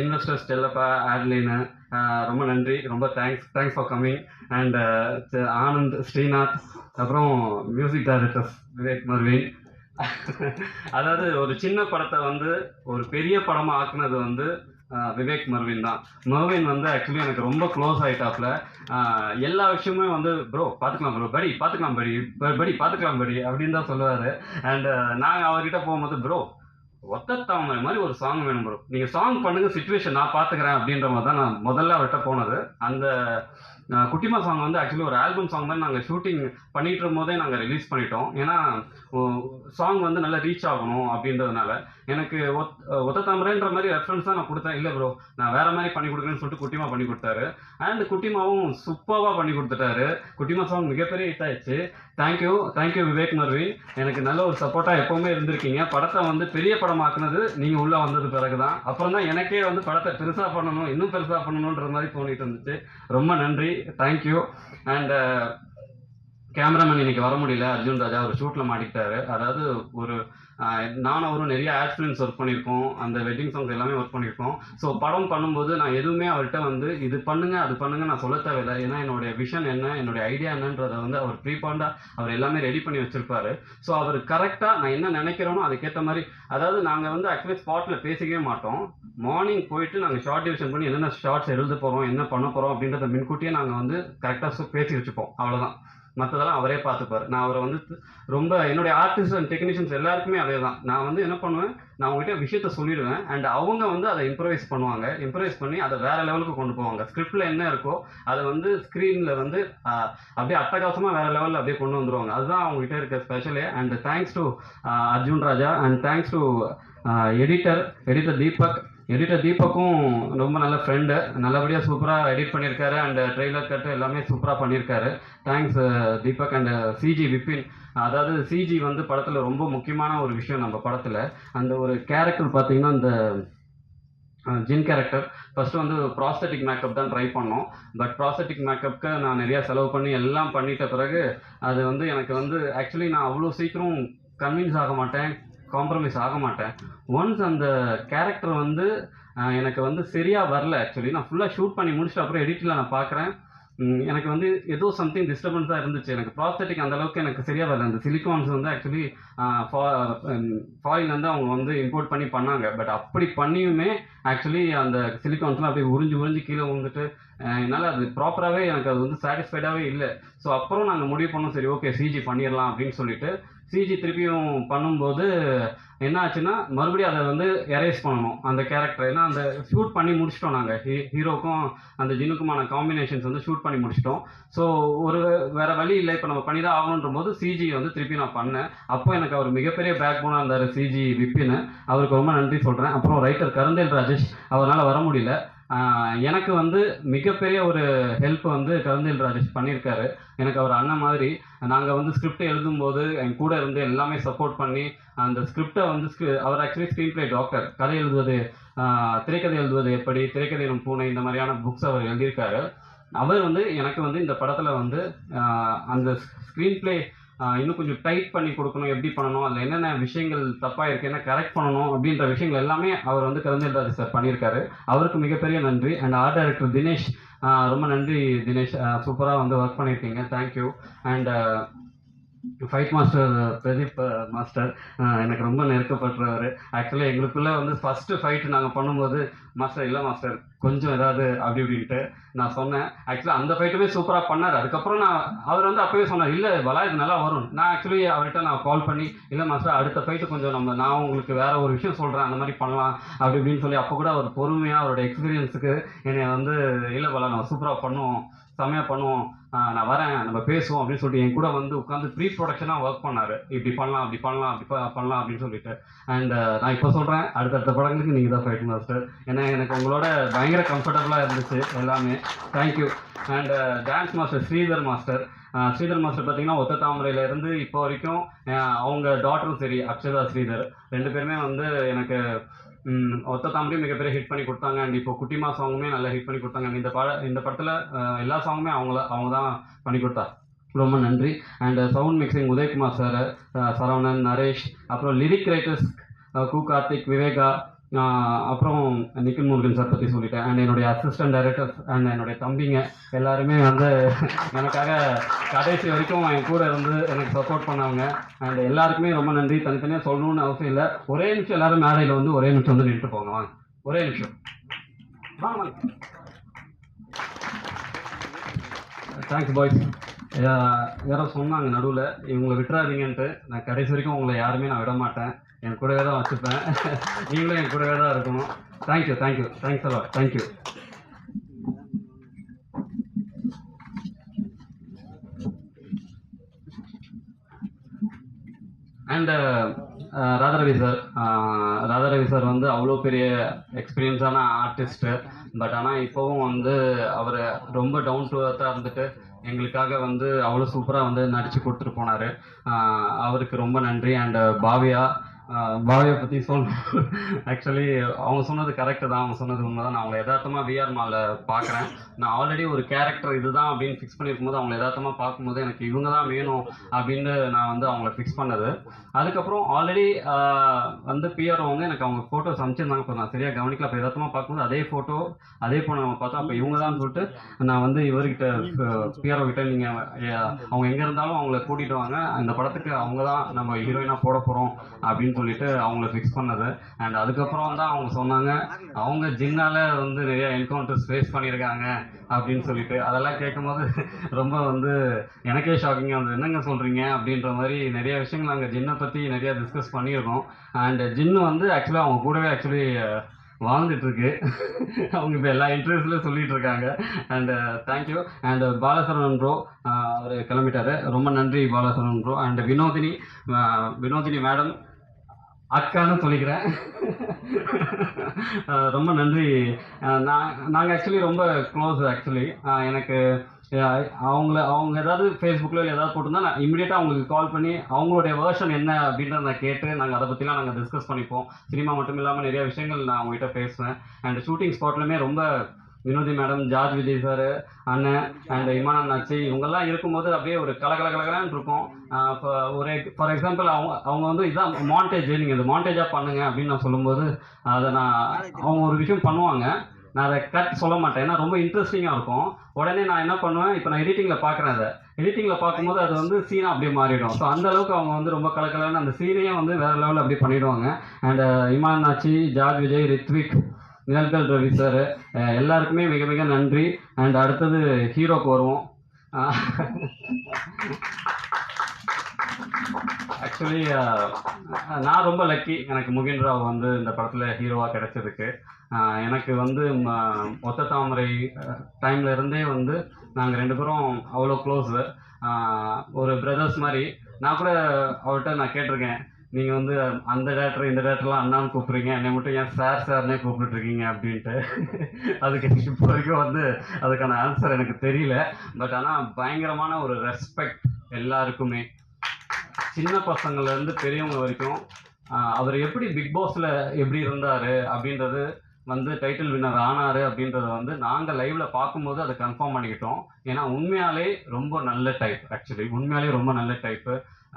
இன்வெஸ்டர்ஸ் செல்லப்பா, ஆட்லின்னு ரொம்ப நன்றி, ரொம்ப thanks for coming. And Anand, Srinath, அப்புறம் மியூசிக் டைரக்டர்ஸ் விவேக் மர்வின். அதாவது ஒரு சின்ன படத்தை வந்து ஒரு பெரிய படமாக ஆக்குனது வந்து விவேக் மர்வின் தான். மர்வின் வந்து ஆக்சுவலி எனக்கு ரொம்ப க்ளோஸ் ஆகிட்டாப்புல. எல்லா விஷயமுமே வந்து ப்ரோ பார்த்துக்கலாம், ப்ரோ படி பார்த்துக்கலாம், படி பார்த்துக்கலாம் படி அப்படின்னு தான் சொல்லுவார். அண்ட் நாங்கள் அவர்கிட்ட போகும்போது, ப்ரோ ஒத்த தாமரை மாதிரி ஒரு சாங் வேணும் ப்ரோ, நீங்கள் சாங் பண்ணுங்க, சிச்சுவேஷன் நான் பார்த்துக்கிறேன் அப்படின்ற மாதிரி தான் நான் முதல்ல அவர்கிட்ட போனது. அந்த குட்டிமா சாங் வந்து ஆக்சுவலி ஒரு ஆல்பம் சாங் தான். நாங்கள் ஷூட்டிங் பண்ணிட்டு இருக்கும் போதே நாங்கள் ரிலீஸ் பண்ணிட்டோம். ஏன்னா சாங் வந்து நல்லா ரீச் ஆகணும் அப்படின்றதுனால. எனக்கு ஒத்த தாமரைன்ற மாதிரி ரெஃபரன்ஸ் தான் நான் கொடுத்தேன். இல்லை ப்ரோ நான் வேறு மாதிரி பண்ணி கொடுக்குறேன்னு சொல்லிட்டு குட்டிமா பண்ணி கொடுத்தாரு. அண்ட் குட்டிமாவும் சூப்பராக பண்ணி கொடுத்துட்டாரு. குட்டிமா சாங் மிகப்பெரிய ஹிட் ஆயிடுச்சு. Thank you Vivek Marvin. எனக்கு நல்ல ஒரு சப்போர்ட்டாக எப்போவுமே இருந்திருக்கீங்க. படத்தை வந்து பெரிய படமாக்குனது நீங்கள் உள்ளே வந்தது பிறகு தான். அப்புறம் தான் எனக்கே வந்து படத்தை பெருசாக பண்ணணும், இன்னும் பெருசாக பண்ணணுன்ற மாதிரி தோணிட்டு இருந்துச்சு. ரொம்ப நன்றி, தேங்க்யூ. அண்ட் கேமராமேன் இன்னைக்கு வர முடியல, அர்ஜுன் ராஜா, ஒரு ஷூட்டில் மாட்டிக்கிட்டாரு. அதாவது ஒரு நானும் அவரும் நிறைய ஆட் ஃபிலிம்ஸ் ஒர்க் பண்ணியிருக்கோம், அந்த வெட்டிங் சாங்ஸ் எல்லாமே ஒர்க் பண்ணியிருக்கோம். ஸோ படம் பண்ணும்போது நான் எதுவுமே அவர்கிட்ட வந்து இது பண்ணுங்க அது பண்ணுங்க நான் சொல்ல தேவையில்லை. ஏன்னா என்னுடைய விஷன் என்ன, என்னுடைய ஐடியா என்னன்றதை வந்து அவர் ப்ரீபாண்டாக அவர் எல்லாமே ரெடி பண்ணி வச்சிருப்பாரு. ஸோ அவர் கரெக்டாக நான் என்ன நினைக்கிறோனோ அதுக்கேற்ற மாதிரி, அதாவது நாங்கள் வந்து ஆக்சுவலி ஸ்பாட்டில் பேசிக்கவே மாட்டோம். மார்னிங் போயிட்டு நாங்கள் ஷார்ட் டிவிஷன் பண்ணி என்னென்ன ஷார்ட்ஸ் எழுத போகிறோம், என்ன பண்ண போகிறோம் அப்படின்றத முன்கூட்டியே நாங்கள் வந்து கரெக்டாக பேசி வச்சுப்போம், அவ்வளோதான். மற்றதெல்லாம் அவரே பார்த்துப்பார். நான் அவரை வந்து ரொம்ப என்னுடைய ஆர்டிஸ்ட் அண்ட் டெக்னீஷியன்ஸ் எல்லாருக்குமே அதே தான். நான் வந்து என்ன பண்ணுவேன், நான் அவங்ககிட்ட விஷயத்த சொல்லிடுவேன். அண்ட் அவங்க வந்து அதை இம்ப்ரவைஸ் பண்ணுவாங்க. இம்ப்ரவைஸ் பண்ணி அதை வேறு லெவலுக்கு கொண்டு போவாங்க. ஸ்கிரிப்டில் என்ன இருக்கோ அதை வந்து ஸ்க்ரீனில் வந்து அப்படியே அட்டகாசமாக வேறு லெவலில் அப்படியே கொண்டு வந்துடுவாங்க. அதுதான் அவங்ககிட்ட இருக்க ஸ்பெஷலே. And thanks to Arjun Raja and thanks to editor தீபக்கும் ரொம்ப நல்ல ஃப்ரெண்டு. நல்லபடியாக சூப்பராக எடிட் பண்ணியிருக்காரு. அண்ட் ட்ரெய்லர் கட்டு எல்லாமே சூப்பராக பண்ணியிருக்காரு. Thanks Deepak. And CG Vipin. அதாவது சிஜி வந்து படத்தில் ரொம்ப முக்கியமான ஒரு விஷயம். நம்ம படத்தில் அந்த ஒரு கேரக்டர் பார்த்தீங்கன்னா, அந்த ஜின் கேரக்டர் ஃபஸ்ட்டு வந்து ப்ராஸ்தட்டிக் மேக்கப் தான் ட்ரை பண்ணோம். பட் ப்ராஸ்தட்டிக் மேக்கப்புக்கு நான் நிறையா செலவு பண்ணி எல்லாம் பண்ணிட்ட பிறகு அது வந்து எனக்கு வந்து ஆக்சுவலி நான் அவ்வளோ சீக்கிரம் கன்வின்ஸ் ஆக மாட்டேன், காம்ப்ரமைஸ் ஆக மாட்டேன். ஒன்ஸ் அந்த கேரக்டர் வந்து எனக்கு வந்து சரியாக வரல. ஆக்சுவலி நான் ஃபுல்லாக ஷூட் பண்ணி முடிச்சுட்டு அப்புறம் எடிட்டில் நான் பார்க்குறேன், எனக்கு வந்து ஏதோ சம்திங் டிஸ்டர்பன்ஸாக இருந்துச்சு. எனக்கு ப்ராஸ்தட்டிக் அந்தளவுக்கு எனக்கு சரியாக வரல. அந்த சிலிகான்ஸ் வந்து ஆக்சுவலி ஃபாரின்லேருந்து அவங்க வந்து இம்போர்ட் பண்ணி பண்ணாங்க. பட் அப்படி பண்ணியுமே ஆக்சுவலி அந்த சிலிகான்ஸ்லாம் அப்படியே உறிஞ்சு கீழே விழுந்துட்டு என்னால் அது ப்ராப்பராகவே எனக்கு அது வந்து சாட்டிஸ்ஃபைடாகவே இல்லை. ஸோ அப்புறம் நாங்கள் முடிவு பண்ணோம், சரி ஓகே சிஜி பண்ணிடலாம் அப்படின்னு சொல்லிட்டு சிஜி திருப்பியும் பண்ணும்போது என்ன ஆச்சுன்னா, மறுபடியும் அதை வந்து எரேஸ் பண்ணணும் அந்த கேரக்டர். ஏன்னா அந்த ஷூட் பண்ணி முடிச்சிட்டோம் நாங்கள். ஹீரோக்கும் அந்த ஜினுக்குமான காம்பினேஷன்ஸ் வந்து ஷூட் பண்ணி முடிச்சிட்டோம். ஸோ ஒரு வேறு வழி இல்லை, இப்போ நம்ம பண்ணி தான் ஆகணுன்ற போது சிஜி வந்து திருப்பி நான் பண்ணேன். அப்போ எனக்கு அவர் மிகப்பெரிய பேக் போனாக இருந்தார் சிஜி விப்பின்னு. அவருக்கு ரொம்ப நன்றி சொல்கிறேன். அப்புறம் ரைட்டர் கருந்தேல் ராஜேஷ், அவரால் வர முடியல. எனக்கு வந்து மிகப்பெரிய ஒரு ஹெல்ப் வந்து கருந்தேல் ராஜேஷ் பண்ணியிருக்காரு. எனக்கு அவர் அண்ணன் மாதிரி. நாங்கள் வந்து ஸ்கிரிப்ட் எழுதும்போது என் கூட இருந்து எல்லாமே சப்போர்ட் பண்ணி அந்த ஸ்கிரிப்டை வந்து அவர் ஆக்சுவலி ஸ்க்ரீன் பிளே டாக்டர். கதை எழுதுவது, திரைக்கதை எழுதுவது எப்படி, திரைக்கதை எனும் பூனை, இந்த மாதிரியான புக்ஸ் அவர் எழுதியிருக்காரு. அவர் வந்து எனக்கு வந்து இந்த படத்தில் வந்து அந்த ஸ்க்ரீன் பிளே இன்னும் கொஞ்சம் டைட் பண்ணி கொடுக்கணும், எப்படி பண்ணணும், அதில் என்னென்ன விஷயங்கள் தப்பாக இருக்குது, என்ன கரெக்ட் பண்ணணும் அப்படின்ற விஷயங்கள் எல்லாமே அவர் வந்து கருந்தேல் ராஜேஷ் சார் பண்ணியிருக்காரு. அவருக்கு மிகப்பெரிய நன்றி. அண்ட் ஆர்ட் டைரக்டர் தினேஷ், ரொம்ப நன்றி தினேஷ், சூப்பராக வந்து ஒர்க் பண்ணியிருக்கீங்க, thank you. And fight master Pradeep master, எனக்கு ரொம்ப நெருக்கப்படுறவர். ஆக்சுவலி எங்களுக்குள்ளே வந்து ஃபஸ்ட்டு ஃபைட் நாங்கள் பண்ணும்போது, மாஸ்டர் இல்லை மாஸ்டர் கொஞ்சம் ஏதாவது அப்படி இப்படின்ட்டு நான் சொன்னேன். ஆக்சுவலாக அந்த ஃபைட்டுமே சூப்பராக பண்ணார். அதுக்கப்புறம் அவர் வந்து அப்போவே சொன்னார், இல்லை பலா இது நல்லா வரும். நான் ஆக்சுவலி அவர்கிட்ட நான் கால் பண்ணி, இல்லை மாஸ்டர் அடுத்த ஃபைட்டு கொஞ்சம் நான் உங்களுக்கு வேற ஒரு விஷயம் சொல்கிறேன், அந்த மாதிரி பண்ணலாம் அப்படி இப்படின்னு சொல்லி, அப்போ கூட அவர் பொறுமையாக அவரோட எக்ஸ்பீரியன்ஸுக்கு என்னை வந்து, இல்லை பலா நம்ம சூப்பராக பண்ணுவோம், செம்மையாக பண்ணுவோம், நான் வரேன், நம்ம பேசுவோம் அப்படின்னு சொல்லிட்டு என் கூட வந்து உட்காந்து ப்ரீ ப்ரொடக்ஷனாக ஒர்க் பண்ணார். இப்படி பண்ணலாம், அப்படி பண்ணலாம், அப்படி பண்ணலாம் அப்படின்னு சொல்லிட்டு. அண்ட் நான் இப்போ சொல்கிறேன், அடுத்தடுத்த படங்களுக்கு நீங்கள் தான் ஃபைட் மாஸ்டர். ஏன்னா எனக்கு உங்களோட பயங்கர கம்ஃபர்டபுளாக இருந்துச்சு எல்லாமே, thank you. And dance master Sridhar master. Sridhar master பார்த்தீங்கன்னா ஒத்த தாமரையிலேருந்து இப்போ வரைக்கும் அவங்க டாட்டரும் சரி, அக்ஷதா ஸ்ரீதர், 2 பேருமே வந்து எனக்கு ஒத்த தாமரையும் மிகப்பெரிய ஹிட் பண்ணி கொடுத்தாங்க. அண்ட் இப்போ குட்டிமா சாங்குமே நல்லா ஹிட் பண்ணி கொடுத்தாங்க. இந்த படத்தில் எல்லா சாங்குமே அவங்க தான் பண்ணி கொடுத்தா, ரொம்ப நன்றி. And sound mixing Udhayakumar sir, Saravanan, Naresh, அப்புறம் லிரிக் ரைட்டர்ஸ் கு கார்த்திக், விவேகா, அப்புறம் நிக்கில் முருகன் சார் பற்றி சொல்லிட்டேன். அண்ட் என்னுடைய அசிஸ்டன்ட் டைரக்டர்ஸ் அண்ட் என்னுடைய தம்பிங்க எல்லாருமே வந்து எனக்காக கடைசி வரைக்கும் என் கூட இருந்து எனக்கு சப்போர்ட் பண்ணவங்க. அண்ட் எல்லாருக்குமே ரொம்ப நன்றி. தனித்தனியாக சொல்லணும்னு அவசியம் இல்லை. ஒரே நிமிஷம் எல்லாரும் மேடையில் வந்து ஒரே நிமிஷம் வந்து நின்று போங்க, வாங்க ஒரே நிமிஷம் வாங்க. Thanks boys. யாரோ சொன்னாங்க நடுவில் இவங்களை விட்டுறாதீங்கன்ட்டு. நான் கடைசி வரைக்கும் உங்களை யாருமே நான் விட மாட்டேன், என் கூடவே தான் வச்சுப்பேன். நீங்களும் என் கூடவே தான் இருக்கணும். Thank you thank you, thanks a lot, thank you. And Radharavi sir வந்து அவ்வளோ பெரிய எக்ஸ்பீரியன்ஸான ஆர்டிஸ்ட்டு. பட் ஆனால் இப்போவும் வந்து அவர் ரொம்ப டவுன் டு அர்த்தாக இருந்துட்டு எங்களுக்காக வந்து அவ்வளோ சூப்பராக வந்து நடித்து கொடுத்துட்டு போனார். அவருக்கு ரொம்ப நன்றி. அண்ட் பாவியை பற்றி சொல்லணும். ஆக்சுவலி அவங்க சொன்னது கரெக்டு தான், அவங்க சொன்னது உண்மை தான். நான் அவங்களை யதார்த்தமாக விஆர் மாலில் பார்க்குறேன். நான் ஆல்ரெடி ஒரு கேரக்டர் இதுதான் அப்படின்னு ஃபிக்ஸ் பண்ணியிருக்கும்போது அவங்களை யதார்த்தமாக பார்க்கும்போது எனக்கு இவங்க தான் வேணும் அப்படின்னு நான் வந்து அவங்கள ஃபிக்ஸ் பண்ணது. அதுக்கப்புறம் ஆல்ரெடி வந்து பிஆர் வந்து எனக்கு அவங்க ஃபோட்டோஸ் அனுப்பிச்சிருந்தாங்க. இப்போ நான் சரியாக கவனிக்கல. அப்போ யதார்த்தமாக பார்க்கும்போது அதே ஃபோட்டோ அதே பொண்ணு நம்ம பார்த்தோம். அப்போ இவங்க தான் சொல்லிட்டு நான் வந்து இவர்கிட்ட பிஆர்ஓ கிட்ட, நீங்கள் அவங்க எங்கே இருந்தாலும் அவங்கள கூட்டிகிட்டு வாங்க, இந்த படத்துக்கு அவங்க தான் நம்ம ஹீரோயினாக போட போகிறோம் அப்படின்னு சொல்லிட்டு அவங்கள ஃபிக்ஸ் பண்ணது. அண்ட் அதுக்கப்புறம் தான் அவங்க சொன்னாங்க அவங்க ஜின்னால வந்து நிறைய என்கவுண்டர்ஸ் ஃபேஸ் பண்ணியிருக்காங்க அப்படின்னு சொல்லிட்டு. அதெல்லாம் கேட்கும்போது ரொம்ப வந்து எனக்கே ஷாக்கிங்காக இருந்தது. என்னங்க சொல்கிறீங்க அப்படின்ற மாதிரி நிறைய விஷயங்கள் நாங்கள் ஜின்னை பற்றி நிறையா டிஸ்கஸ் பண்ணியிருக்கோம். அண்ட் ஜின்னு வந்து ஆக்சுவலாக அவங்க கூடவே ஆக்சுவலி வாழ்ந்துட்டுருக்கு. அவங்க இப்போ எல்லா இன்டர்வியூஸ்லையும் சொல்லிகிட்டு இருக்காங்க. And thank you. And Balasaravanan bro அவர் கிளம்பிட்டாரு, ரொம்ப நன்றி Balasaravanan bro. And Vinodhini madam அக்கான்னு சொல்லிக்கிறேன், ரொம்ப நன்றி. நாங்கள் ஆக்சுவலி ரொம்ப க்ளோஸ். ஆக்சுவலி எனக்கு அவங்க ஏதாவது ஃபேஸ்புக்கில் ஏதாவது போட்டிருந்தா நான் இமீடியட்டாக அவங்களுக்கு கால் பண்ணி அவங்களுடைய வேர்ஷன் என்ன அப்படின்றத நான் கேட்டு நாங்கள் அதை பற்றிலாம் நாங்கள் டிஸ்கஸ் பண்ணிப்போம். சினிமா மட்டும் இல்லாமல் நிறைய விஷயங்கள் நான் அவங்ககிட்ட பேசுவேன். அண்ட் ஷூட்டிங் ஸ்பாட்லையுமே ரொம்ப Vinothi madam, George Vijay sir, அண்ணன் அண்ட் இமான் நாச்சி இவங்கெல்லாம் இருக்கும்போது அப்படியே ஒரு கலகலகலன்னு இருக்கும். ஃபார் எக்ஸாம்பிள் அவங்க வந்து இதான் மாண்டேஜ், நீங்கள் இந்த மாண்டேஜாக பண்ணுங்க அப்படின்னு நான் சொல்லும்போது அதை அவங்க ஒரு விஷயம் பண்ணுவாங்க, நான் அதை கட் சொல்ல மாட்டேன், ஏன்னா ரொம்ப இன்ட்ரெஸ்டிங்காக இருக்கும். உடனே நான் என்ன பண்ணுவேன், இப்போ நான் எடிட்டிங்கில் பார்க்குறேன், அதை எடிட்டிங்கில் பார்க்கும்போது அது வந்து சீனாக அப்படியே மாறிடும். ஸோ அந்த அளவுக்கு அவங்க வந்து ரொம்ப கலக்கலன்னு அந்த சீனையும் வந்து வேறு லெவலில் அப்படியே பண்ணிவிடுவாங்க. And Imman Nachi, George Vijay, Rithvik, Nizhalgal Ravi sir எல்லாருக்குமே மிக மிக நன்றி. அண்ட் அடுத்தது ஹீரோக்கு வருவோம். ஆக்சுவலி நான் ரொம்ப லக்கி, எனக்கு முகின் ராவ் வந்து இந்த படத்தில் ஹீரோவாக கிடைச்சதுக்கு. எனக்கு வந்து ஒத்த தாமரை டைமில் இருந்தே வந்து நாங்கள் 2 பேரும் அவ்வளோ க்ளோஸு, ஒரு பிரதர்ஸ் மாதிரி. நான் கூட அவர்கிட்ட நான் கேட்டிருக்கேன், நீங்கள் வந்து அந்த டேரக்டர் இந்த டேரக்டர்லாம் அண்ணான்னு கூப்பிட்றீங்க, என்னை மட்டும் ஏன் சார்னே கூப்பிட்டுருக்கீங்க அப்படின்ட்டு. அதுக்கு இப்போ வரைக்கும் வந்து அதுக்கான ஆன்சர் எனக்கு தெரியல. பட் ஆனால் பயங்கரமான ஒரு ரெஸ்பெக்ட் எல்லாருக்குமே, சின்ன பசங்கள்லேருந்து பெரியவங்க வரைக்கும். அவர் எப்படி பிக் பாஸில் எப்படி இருந்தார் அப்படின்றது வந்து டைட்டில் வின்னர் ஆனார் அப்படின்றத வந்து நாங்கள் லைவில் பார்க்கும்போது அதை கன்ஃபார்ம் பண்ணிக்கிட்டோம். ஏன்னா உண்மையாலே ரொம்ப நல்ல டைப், ஆக்சுவலி உண்மையாலே ரொம்ப நல்ல டைப்பு.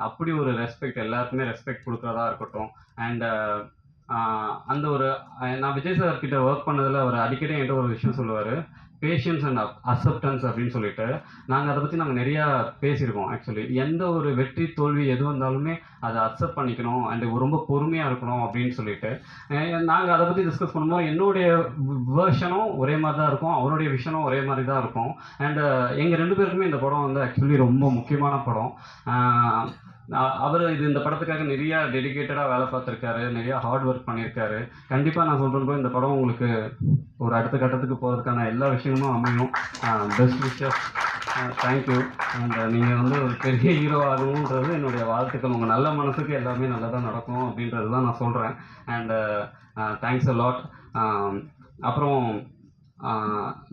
அப்படி ஒரு ரெஸ்பெக்ட், எல்லாருக்குமே ரெஸ்பெக்ட் கொடுக்குறதா இருக்கட்டும். அண்ட் அந்த ஒரு நான் விஜய் சார் கிட்ட ஒர்க் பண்ணதில் அவர் அடிக்கடி என்கிட்ட ஒரு விஷயம் சொல்லுவார், பேஷன்ஸ் அண்ட் அக்செப்டன்ஸ் அப்படின்னு சொல்லிட்டு. நாங்கள் அதை பற்றி நாங்கள் நிறையா பேசியிருக்கோம். ஆக்சுவலி எந்த ஒரு வெற்றி தோல்வி எது வந்தாலுமே அதை அக்செப்ட் பண்ணிக்கணும் அண்ட் ரொம்ப பொறுமையாக இருக்கணும் அப்படின்னு சொல்லிட்டு நாங்கள் அதை பற்றி டிஸ்கஸ் பண்ணும்போது என்னுடைய வேர்ஷனும் ஒரே மாதிரி தான் இருக்கும், அவருடைய விஷனும் ஒரே மாதிரி தான் இருக்கும். அண்டு எங்கள் 2 பேருக்குமே இந்த படம் வந்து ஆக்சுவலி ரொம்ப முக்கியமான படம். அவர் இந்த படத்துக்காக நிறையா டெடிக்கேட்டடாக வேலை பார்த்துருக்காரு, நிறையா ஹார்ட் ஒர்க் பண்ணியிருக்காரு. கண்டிப்பாக நான் சொல்கிறப்போ இந்த படம் உங்களுக்கு ஒரு அடுத்த கட்டத்துக்கு போகிறதுக்கான எல்லா விஷயமும் அமையும். Best wishes, thank you. அண்ட் நீங்கள் வந்து ஒரு பெரிய ஹீரோ ஆகணுன்றது என்னுடைய வாழ்த்துக்கள். உங்கள் நல்ல மனசுக்கு எல்லாமே நல்லதாக நடக்கும் அப்படின்றது தான் நான் சொல்கிறேன். And thanks a lot. அப்புறம்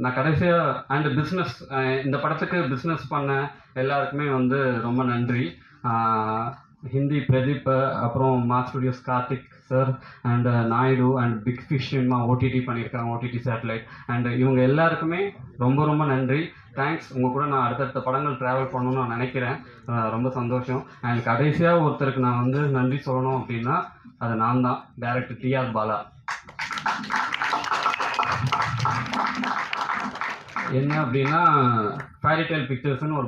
நான் கடைசியாக அண்ட் பிஸ்னஸ், இந்த படத்துக்கு பிஸ்னஸ் பண்ண எல்லாருக்குமே வந்து ரொம்ப நன்றி. ஹிந்தி பிரதீப், அப்புறம் Mass Studios Karthik sir and Naidu and Big Fish Cinema OTT பண்ணியிருக்காங்க, ஓடிடி சேட்டலைட். அண்ட் இவங்க எல்லாருக்குமே ரொம்ப ரொம்ப நன்றி, தேங்க்ஸ். உங்கள் கூட நான் அடுத்தடுத்த படங்கள் ட்ராவல் பண்ணணும்னு நான் நினைக்கிறேன். ரொம்ப சந்தோஷம். அண்ட் கடைசியாக ஒருத்தருக்கு நான் வந்து நன்றி சொல்லணும் அப்படின்னா அது நான் தான், டைரக்டர் டிஆர் பாலா. என்ன அப்படின்னா ஃபேரிடெயில் பிக்சர்ஸ்னு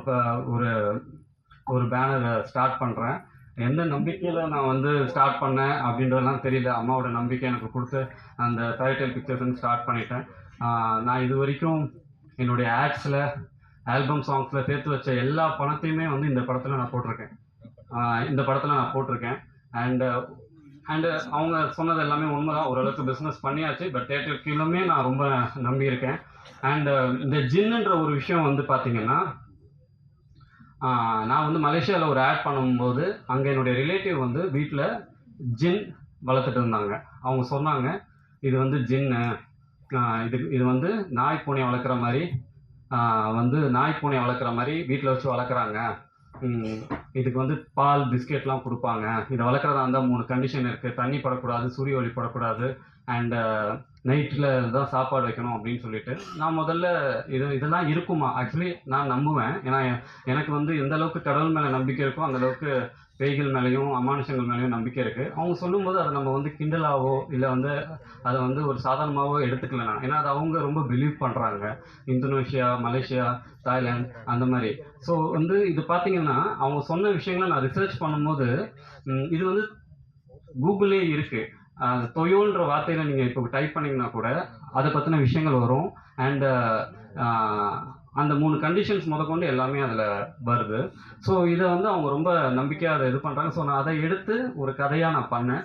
ஒரு பேனர் ஸ்டார்ட் பண்ணுறேன். எந்த நம்பிக்கையில் நான் வந்து ஸ்டார்ட் பண்ணேன் அப்படின்றதெல்லாம் தெரியல. அம்மாவோட நம்பிக்கை எனக்கு கொடுத்து அந்த ஃபேரிடெயில் பிக்சர்ஸ்ன்னு ஸ்டார்ட் பண்ணிட்டேன். நான் இது வரைக்கும் என்னுடைய ஆட்ஸில், ஆல்பம் சாங்ஸில் சேர்த்து வச்ச எல்லா பணத்தையுமே வந்து இந்த படத்தில் நான் போட்டிருக்கேன். அண்டு அவங்க சொன்னது எல்லாமே உண்மைதான். ஓரளவுக்கு பிஸ்னஸ் பண்ணியாச்சு, பட் தேட்டர் கீழமே நான் ரொம்ப நம்பியிருக்கேன். அண்டு இந்த ஜின்னுன்ற ஒரு விஷயம் வந்து பார்த்திங்கன்னா, நான் வந்து மலேசியாவில் ஒரு ஆட் பண்ணும்போது அங்கே என்னுடைய ரிலேட்டிவ் வந்து வீட்டில் ஜின் வளர்த்துட்டு இருந்தாங்க. அவங்க சொன்னாங்க, இது வந்து ஜின்னு, இது வந்து நாய் பூனை வளர்க்குற மாதிரி வீட்டில் வச்சு வளர்க்குறாங்க. இதுக்கு வந்து பால் பிஸ்கெட்லாம் கொடுப்பாங்க. இதை வளர்க்குறதா இருந்தால் 3 கண்டிஷன் இருக்குது. தண்ணி படக்கூடாது, சூரிய ஒளி படக்கூடாது, அண்டு நைட்டில் தான் சாப்பாடு வைக்கணும் அப்படின்னு சொல்லிட்டு. நான் முதல்ல இதெல்லாம் இருக்குமா, ஆக்சுவலி நான் நம்புவேன். ஏன்னா எனக்கு வந்து எந்த அளவுக்கு கடவுள் மேலே நம்பிக்கை இருக்கோ அந்த அளவுக்கு பேய்கள் மேலேயும் அமானுஷங்கள் மேலேயும் நம்பிக்கை இருக்குது. அவங்க சொல்லும்போது அதை நம்ம வந்து கிண்டலாவோ இல்லை வந்து அதை வந்து ஒரு சாதாரணமாகவோ எடுத்துக்கல நான். ஏன்னா அதை அவங்க ரொம்ப பிலீவ் பண்ணுறாங்க. இந்தோனேஷியா, மலேசியா, தாய்லாந்து அந்த மாதிரி. ஸோ வந்து இது பார்த்திங்கன்னா அவங்க சொன்ன விஷயங்களை நான் ரிசர்ச் பண்ணும்போது இது வந்து கூகுளே இருக்குது. தொயோன்ற வார்த்தையில் நீங்கள் இப்போ டைப் பண்ணிங்கன்னா கூட அதை பற்றின விஷயங்கள் வரும். அண்டு அந்த 3 கண்டிஷன்ஸ் முதற்கொண்டு எல்லாமே அதில் வருது. ஸோ இதை வந்து அவங்க ரொம்ப நம்பிக்கையாக அதை இது பண்ணுறாங்க. ஸோ நான் அதை எடுத்து ஒரு கதையாக நான் பண்ணேன்.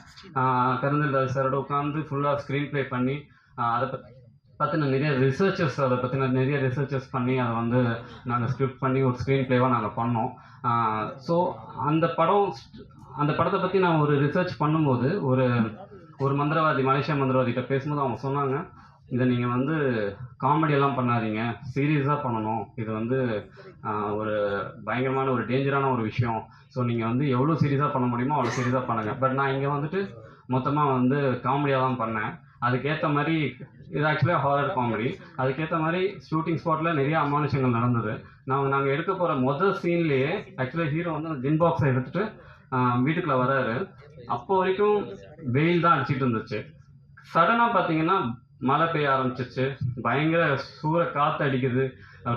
கருந்தல் சாரோட உட்காந்து ஃபுல்லாக ஸ்க்ரீன் ப்ளே பண்ணி அதை பற்றின நிறைய ரிசர்ச்சர்ஸ் பண்ணி அதை வந்து நாங்கள் ஸ்கிரிப்ட் பண்ணி ஒரு ஸ்க்ரீன் ப்ளேவாக நாங்கள் பண்ணோம். ஸோ அந்த படத்தை பற்றி நான் ஒரு ரிசர்ச் பண்ணும்போது ஒரு மந்திரவாதி, மலேசியா மந்திரவாதிகிட்ட பேசும்போது அவங்க சொன்னாங்க, இதை நீங்கள் வந்து காமெடியெல்லாம் பண்ணாதீங்க, சீரியஸாக பண்ணணும். இது வந்து ஒரு பயங்கரமான ஒரு டேஞ்சரான ஒரு விஷயம். ஸோ நீங்கள் வந்து எவ்வளோ சீரியஸாக பண்ண முடியுமோ அவ்வளோ சீரியஸாக பண்ணுங்கள். பட் நான் இங்கே வந்துட்டு மொத்தமாக வந்து காமெடியாக தான் பண்ணேன். அதுக்கேற்ற மாதிரி இது ஆக்சுவலாக ஹாரர் காமெடி. அதுக்கேற்ற மாதிரி ஷூட்டிங் ஸ்பாட்டில் நிறைய அமானுஷங்கள் நடந்தது. நாங்கள் எடுக்க போகிற முதல் சீன்லேயே ஆக்சுவலாக ஹீரோ வந்து அந்த ஜின் பாக்ஸை எடுத்துகிட்டு வீட்டுக்குள்ளே வராரு. அப்போ வரைக்கும் வெயில் தான் அடிச்சிட்டு இருந்துச்சு. சடனாக பார்த்தீங்கன்னா மழை பெய்ய ஆரம்பிச்சிச்சு, பயங்கர சூற காற்று அடிக்குது,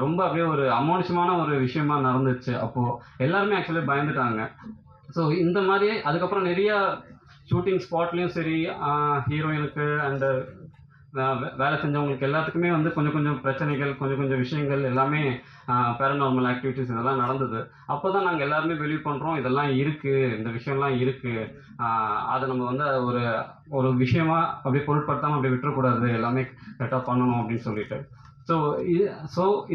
ரொம்ப அப்படியே ஒரு அமானுஷமான ஒரு விஷயமா நடந்துச்சு. அப்போது எல்லாருமே ஆக்சுவலி பயந்துட்டாங்க. ஸோ இந்த மாதிரியே அதுக்கப்புறம் நிறையா ஷூட்டிங் ஸ்பாட்லேயும் சரி, ஹீரோயினுக்கு அண்டு வேலை செஞ்சவங்களுக்கு எல்லாத்துக்குமே வந்து கொஞ்சம் பிரச்சனைகள், கொஞ்சம் விஷயங்கள் எல்லாமே பேரநார்மல் ஆக்டிவிட்டீஸ் இதெல்லாம் நடந்தது. அப்போ தான் நாங்கள் எல்லாருமே பிலீவ் பண்ணுறோம், இதெல்லாம் இருக்குது, இந்த விஷயம்லாம் இருக்குது, அதை நம்ம வந்து ஒரு விஷயமா அப்படியே பொருட்படுத்தாமல் அப்படியே விட்டுறக்கூடாது, எல்லாமே கரெக்டாக பண்ணணும் அப்படின்னு சொல்லிட்டு.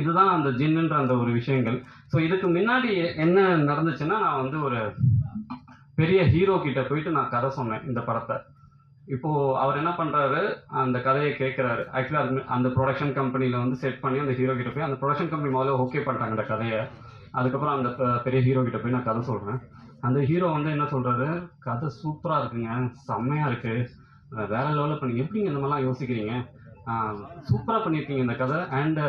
இதுதான் அந்த ஜின்னுன்ற அந்த ஒரு விஷயங்கள். ஸோ இதுக்கு முன்னாடி என்ன நடந்துச்சுன்னா, நான் வந்து ஒரு பெரிய ஹீரோ கிட்ட போயிட்டு நான் கதை சொன்னேன் இந்த படத்தை. இப்போது அவர் என்ன பண்ணுறாரு, அந்த கதையை கேட்குறாரு. ஆக்சுவலாக அது அந்த ப்ரொடக்ஷன் கம்பெனியில் வந்து செட் பண்ணி அந்த ஹீரோ கிட்ட போய் அந்த ப்ரொடக்ஷன் கம்பெனி முதல்ல ஓகே பண்ணிட்டாங்க அந்த கதையை. அதுக்கப்புறம் அந்த பெரிய ஹீரோ கிட்ட போய் நான் கதை சொல்கிறேன். அந்த ஹீரோ வந்து என்ன சொல்கிறாரு, கதை சூப்பராக இருக்குங்க, செம்மையாக இருக்குது, வேற லெவலில் பண்ணி எப்படிங்க இந்த மாதிரிலாம் யோசிக்கிறீங்க, சூப்பராக பண்ணியிருக்கீங்க இந்த கதை. அண்டு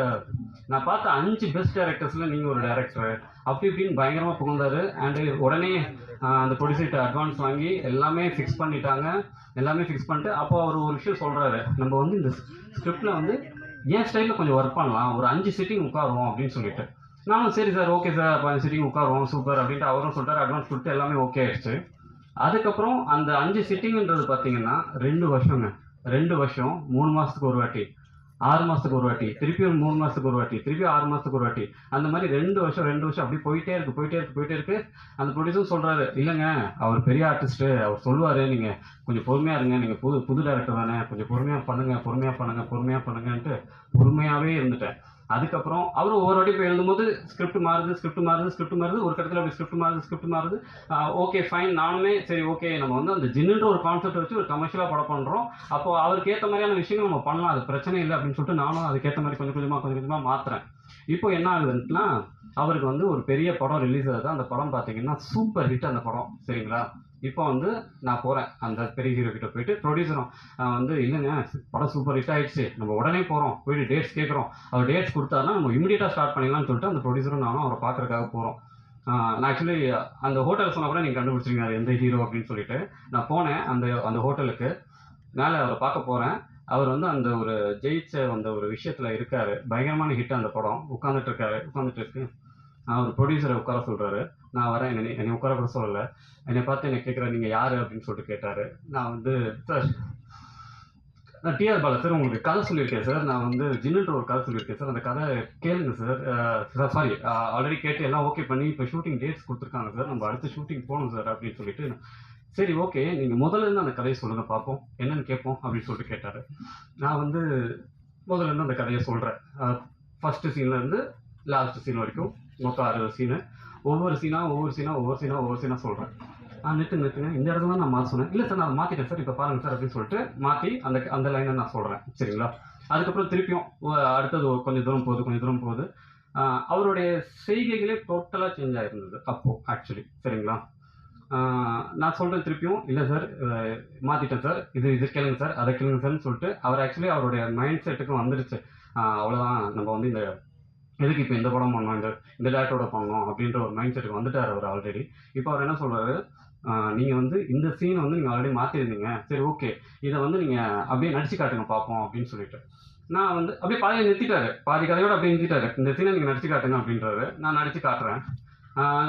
நான் பார்த்த 5 பெஸ்ட் டேரக்டர்ஸில் நீங்கள் ஒரு டேரக்டர் அப்படி இப்படின்னு பயங்கரமாக புகழ்ந்தாரு. அண்டு உடனே அந்த ப்ரொடியூசர்கிட்ட அட்வான்ஸ் வாங்கி எல்லாமே ஃபிக்ஸ் பண்ணிட்டாங்க. எல்லாமே ஃபிக்ஸ் பண்ணிட்டு அப்போ அவர் ஒரு விஷயம் சொல்கிறாரு, நம்ம வந்து இந்த ஸ்கிரிப்டில் வந்து என் ஸ்டைலில் கொஞ்சம் ஒர்க் பண்ணலாம், ஒரு 5 சிட்டிங் உட்காருவோம் அப்படின்னு சொல்லிட்டு. நானும் சரி சார், ஓகே சார், அப்போ 5 சிட்டிங் உட்காருவோம் சூப்பர் அப்படின்ட்டு அவரும் சொல்லிட்டாரு. அட்வான்ஸ் கொடுத்து எல்லாமே ஓகே ஆயிடுச்சு. அதுக்கப்புறம் அந்த 5 சிட்டிங்கிறது பார்த்தீங்கன்னா 2 வருஷங்க. 2 வருஷம், 3 மாதத்துக்கு ஒரு வாட்டி, 6 மாதத்துக்கு ஒரு வாட்டி, திருப்பியும் 3 மாதத்துக்கு ஒரு வாட்டி, திருப்பி 6 மாதத்துக்கு ஒரு வாட்டி, அந்த மாதிரி 2 வருஷம் அப்படி போயிட்டே இருக்கு. அந்த ப்ரொடியூசரும் சொல்கிறாரு, இல்லைங்க அவர் பெரிய ஆர்டிஸ்ட்டு, அவர் சொல்லுவார், நீங்கள் கொஞ்சம் பொறுமையாக இருங்க, நீங்கள் புது டேரக்டர் தானே, கொஞ்சம் பொறுமையாக பண்ணுங்கன்ட்டு பொறுமையாகவே இருந்துட்டேன். அதுக்கப்புறம் அவர் ஒவ்வொரு வாட்டி போய் எழுதும்போது ஸ்கிரிப்ட் மாறுது, ஒரு கட்டத்தில் அப்படி ஸ்கிரிப்ட் மாறுது. ஓகே ஃபைன், நானுமே சரி ஓகே, நம்ம வந்து அந்த ஜின்னுன்ற ஒரு கான்செப்ட் வச்சு ஒரு கமர்ஷியலாக படம் பண்ணுறோம், அப்போ அவருக்கு ஏற்ற மாதிரியான விஷயங்கள் நம்ம பண்ணலாம், அது பிரச்சனை இல்லை அப்படின்னு சொல்லிட்டு நானும் அதுக்கேற்ற மாதிரி கொஞ்சம் கொஞ்சமாக மாற்றுறேன். இப்போ என்ன ஆகுதுன்னா, அவருக்கு வந்து ஒரு பெரிய படம் ரிலீஸ் ஆகுது. அந்த படம் பார்த்தீங்கன்னா சூப்பர் ஹிட் அந்த படம், சரிங்களா. இப்போ வந்து நான் போகிறேன் அந்த பெரிய ஹீரோ கிட்ட போயிட்டு, ப்ரொடியூசரும் வந்து இல்லைங்க படம் சூப்பர் ஹிட் ஆகிடுச்சு, நம்ம உடனே போகிறோம், போயிட்டு டேட்ஸ் கேட்குறோம், அவர் டேட்ஸ் கொடுத்தாருன்னா நம்ம இமீடியட்டாக ஸ்டார்ட் பண்ணிடலாம்னு சொல்லிட்டு அந்த ப்ரொடியூசரும் நானும் அவரை பார்க்குறதுக்காக போகிறோம். நான் ஆக்சுவலி அந்த ஹோட்டல் சொன்னால் கூட நீங்கள் கண்டுபிடிச்சிருங்க அது எந்த ஹீரோ அப்படின்னு சொல்லிட்டு. நான் போனேன் அந்த ஹோட்டலுக்கு, மேலே அவரை பார்க்க போகிறேன். அவர் வந்து அந்த ஒரு ஜெயிச்ச அந்த ஒரு விஷயத்தில் இருக்கார், பயங்கரமான ஹிட் அந்த படம். உட்காந்துட்டு இருக்கு. அவர் ப்ரொடியூசரை உட்கார சொல்கிறாரு. நான் வரேன், என்னை உட்கார கூட சொல்லலை. என்னை பார்த்து என்னை கேட்குறாரு, நீங்கள் யார் அப்படின்னு சொல்லிட்டு கேட்டார். நான் வந்து சார், நான் டிஆர் பாலா சார், உங்களுக்கு கதை சொல்லியிருக்கேன் சார், நான் வந்து ஜின்னுன்ற ஒரு கதை சொல்லியிருக்கேன் சார், அந்த கதை கேளுங்க சார். சாரி, ஆல்ரெடி கேட்டு எல்லாம் ஓகே பண்ணி இப்போ ஷூட்டிங் டேட்ஸ் கொடுத்துருக்காங்க சார், நம்ம அடுத்த ஷூட்டிங் போகணும் சார் அப்படின்னு சொல்லிட்டு. சரி ஓகே, நீங்கள் முதல்ல இருந்து அந்த கதையை சொல்லுங்கள் பார்ப்போம், என்னென்னு கேட்போம் அப்படின்னு சொல்லிட்டு கேட்டார். நான் வந்து முதல்ல இருந்து அந்த கதையை சொல்கிறேன். ஃபஸ்ட்டு சீன்லேருந்து லாஸ்ட் சீன் வரைக்கும் மொத்தம் 60 சீனு. ஒவ்வொரு சீனாக சொல்கிறேன். நிறுத்துங்க, இந்த இடத்துல நான் மாற்ற சொன்னேன். இல்லை சார், நான் மாற்றிட்டேன் சார், இப்போ பாருங்கள் சார் அப்படின்னு சொல்லிட்டு மாற்றி அந்த லைனை நான் சொல்கிறேன், சரிங்களா. அதுக்கப்புறம் திருப்பியும் அடுத்தது கொஞ்சம் தூரம் போகுது. அவருடைய செய்கைகளே டோட்டலாக சேஞ்ச் ஆகிருந்தது அப்போது ஆக்சுவலி, சரிங்களா. நான் சொல்கிறேன் திருப்பியும், இல்லை சார் மாற்றிட்டேன் சார், இது கேளுங்க சார், அதை கேளுங்க சார்னு சொல்லிட்டு அவர் ஆக்சுவலி அவருடைய மைண்ட் செட்டுக்கும் வந்துடுச்சு. அவ்வளோதான், நம்ம வந்து இந்த எதுக்கு இப்போ இந்த படம் பண்ணோம், இந்த டேரக்டரோட பண்ணோம் அப்படின்ற ஒரு மைண்ட் செட்டுக்கு வந்துட்டார் அவர் ஆல்ரெடி. இப்போ அவர் என்ன சொல்கிறாரு, நீங்கள் வந்து இந்த சீனை வந்து நீங்கள் ஆல்ரெடி மாற்றிருந்தீங்க, சரி ஓகே, இதை வந்து நீங்கள் அப்படியே நடிச்சு காட்டுங்க பார்ப்போம் அப்படின்னு சொல்லிட்டு. நான் வந்து அப்படியே பாதியை நிறுத்திட்டாரு, பாதி கதையோடு அப்படியே நிறுத்திட்டாரு. இந்த சீனை நீங்கள் நடிச்சு காட்டுங்க அப்படின்றாரு. நான் நடிச்சு காட்டுறேன்.